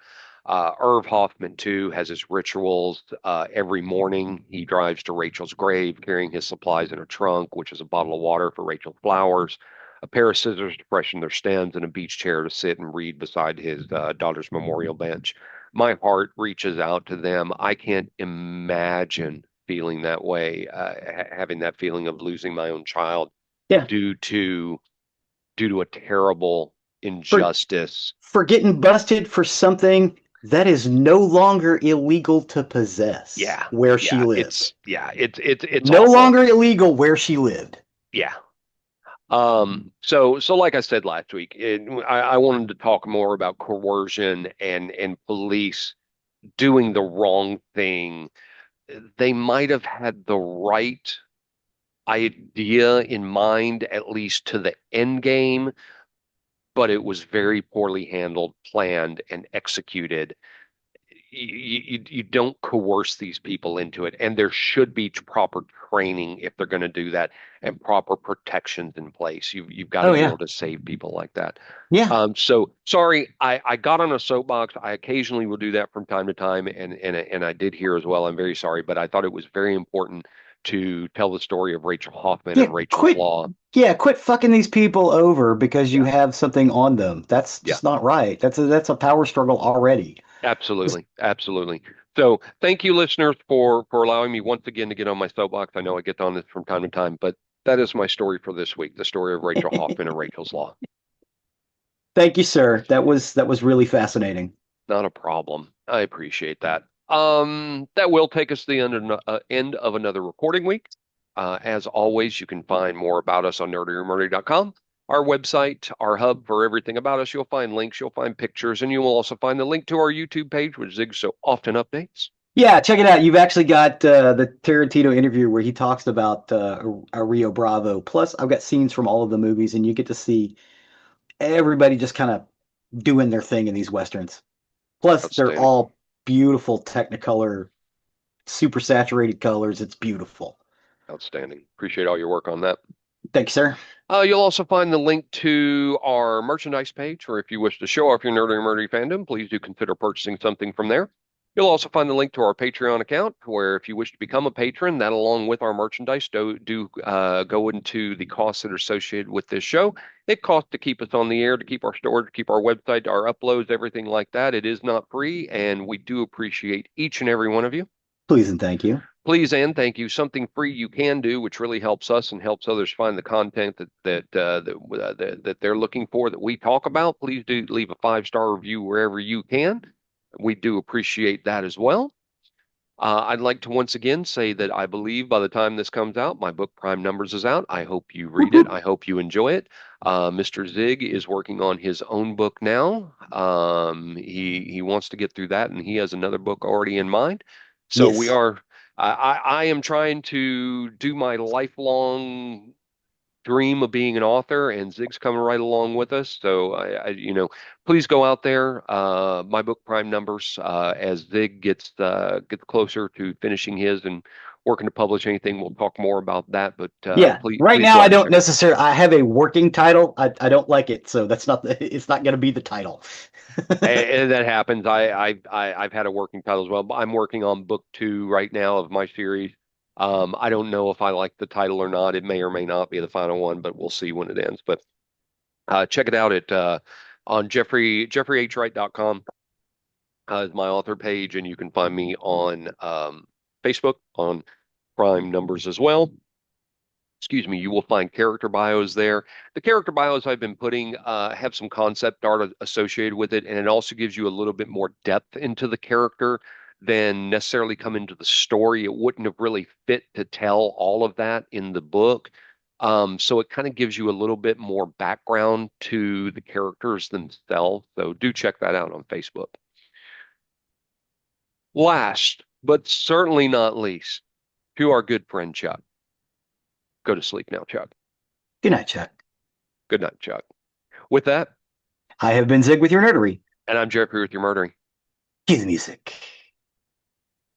Irv Hoffman too has his rituals. Every morning he drives to Rachel's grave carrying his supplies in a trunk, which is a bottle of water for Rachel's flowers, a pair of scissors to freshen their stems, and a beach chair to sit and read beside his daughter's memorial bench. My heart reaches out to them. I can't imagine feeling that way, having that feeling of losing my own child Yeah. due to a terrible For injustice. for getting busted for something that is no longer illegal to possess Yeah, where she lived. it's No awful. longer illegal where she lived. Yeah. So like I said last week, I wanted to talk more about coercion and police doing the wrong thing. They might have had the right idea in mind, at least to the end game, but it was very poorly handled, planned, and executed. You don't coerce these people into it, and there should be proper training if they're going to do that, and proper protections in place. You've got to Oh be yeah. able to save people like that. Yeah. So sorry, I got on a soapbox. I occasionally will do that from time to time, and I did here as well. I'm very sorry, but I thought it was very important to tell the story of Rachel Hoffman Yeah, and Rachel's quit. Law. Yeah, quit fucking these people over because you Yeah, have something on them. That's yeah. just not right. That's a power struggle already. Just Absolutely, absolutely. So, thank you, listeners, for allowing me once again to get on my soapbox. I know I get on this from time to time, but that is my story for this week, the story of Rachel Hoffman and Rachel's Law. thank you, sir. That was really fascinating. Not a problem. I appreciate that. That will take us to the end of another recording week. As always, you can find more about us on nerdyremerdy.com, our website, our hub for everything about us. You'll find links, you'll find pictures, and you will also find the link to our YouTube page, which Zig so often updates. Yeah, check it out. You've actually got the Tarantino interview where he talks about Rio Bravo. Plus, I've got scenes from all of the movies, and you get to see everybody just kind of doing their thing in these westerns. Plus, they're Outstanding. all beautiful Technicolor, super saturated colors. It's beautiful. Outstanding. Appreciate all your work on that. Thank you, sir. You'll also find the link to our merchandise page, or if you wish to show off your nerdy or nerdy fandom, please do consider purchasing something from there. You'll also find the link to our Patreon account, where if you wish to become a patron, that along with our merchandise do go into the costs that are associated with this show. It costs to keep us on the air, to keep our storage, to keep our website, our uploads, everything like that. It is not free, and we do appreciate each and every one of you. Please and thank you. Please and thank you. Something free you can do, which really helps us and helps others find the content that they're looking for that we talk about. Please do leave a 5-star review wherever you can. We do appreciate that as well. I'd like to once again say that I believe by the time this comes out, my book Prime Numbers is out. I hope you Whoop, read it. whoop. I hope you enjoy it. Mr. Zig is working on his own book now. He wants to get through that, and he has another book already in mind. So we Yes. are. I am trying to do my lifelong dream of being an author, and Zig's coming right along with us. So please go out there. My book Prime Numbers, as Zig gets closer to finishing his and working to publish anything, we'll talk more about that. But Yeah. please Right please now, go I out and don't check. necessarily. I have a working title. I don't like it, so that's not the. It's not going to be the title. And that happens. I've had a working title as well, but I'm working on book 2 right now of my series. I don't know if I like the title or not. It may or may not be the final one, but we'll see when it ends. But check it out at on jeffreyhwright.com is my author page, and you can find me on Facebook on Prime Numbers as well. Excuse me, you will find character bios there. The character bios I've been putting have some concept art associated with it, and it also gives you a little bit more depth into the character than necessarily come into the story. It wouldn't have really fit to tell all of that in the book. So it kind of gives you a little bit more background to the characters themselves. So do check that out on Facebook. Last, but certainly not least, to our good friend Chuck. Go to sleep now, Chuck. Good night, Chuck. Good night, Chuck. With that, I have been Zig with your nerdery. and I'm Jeffrey with your murdering. Cue the music.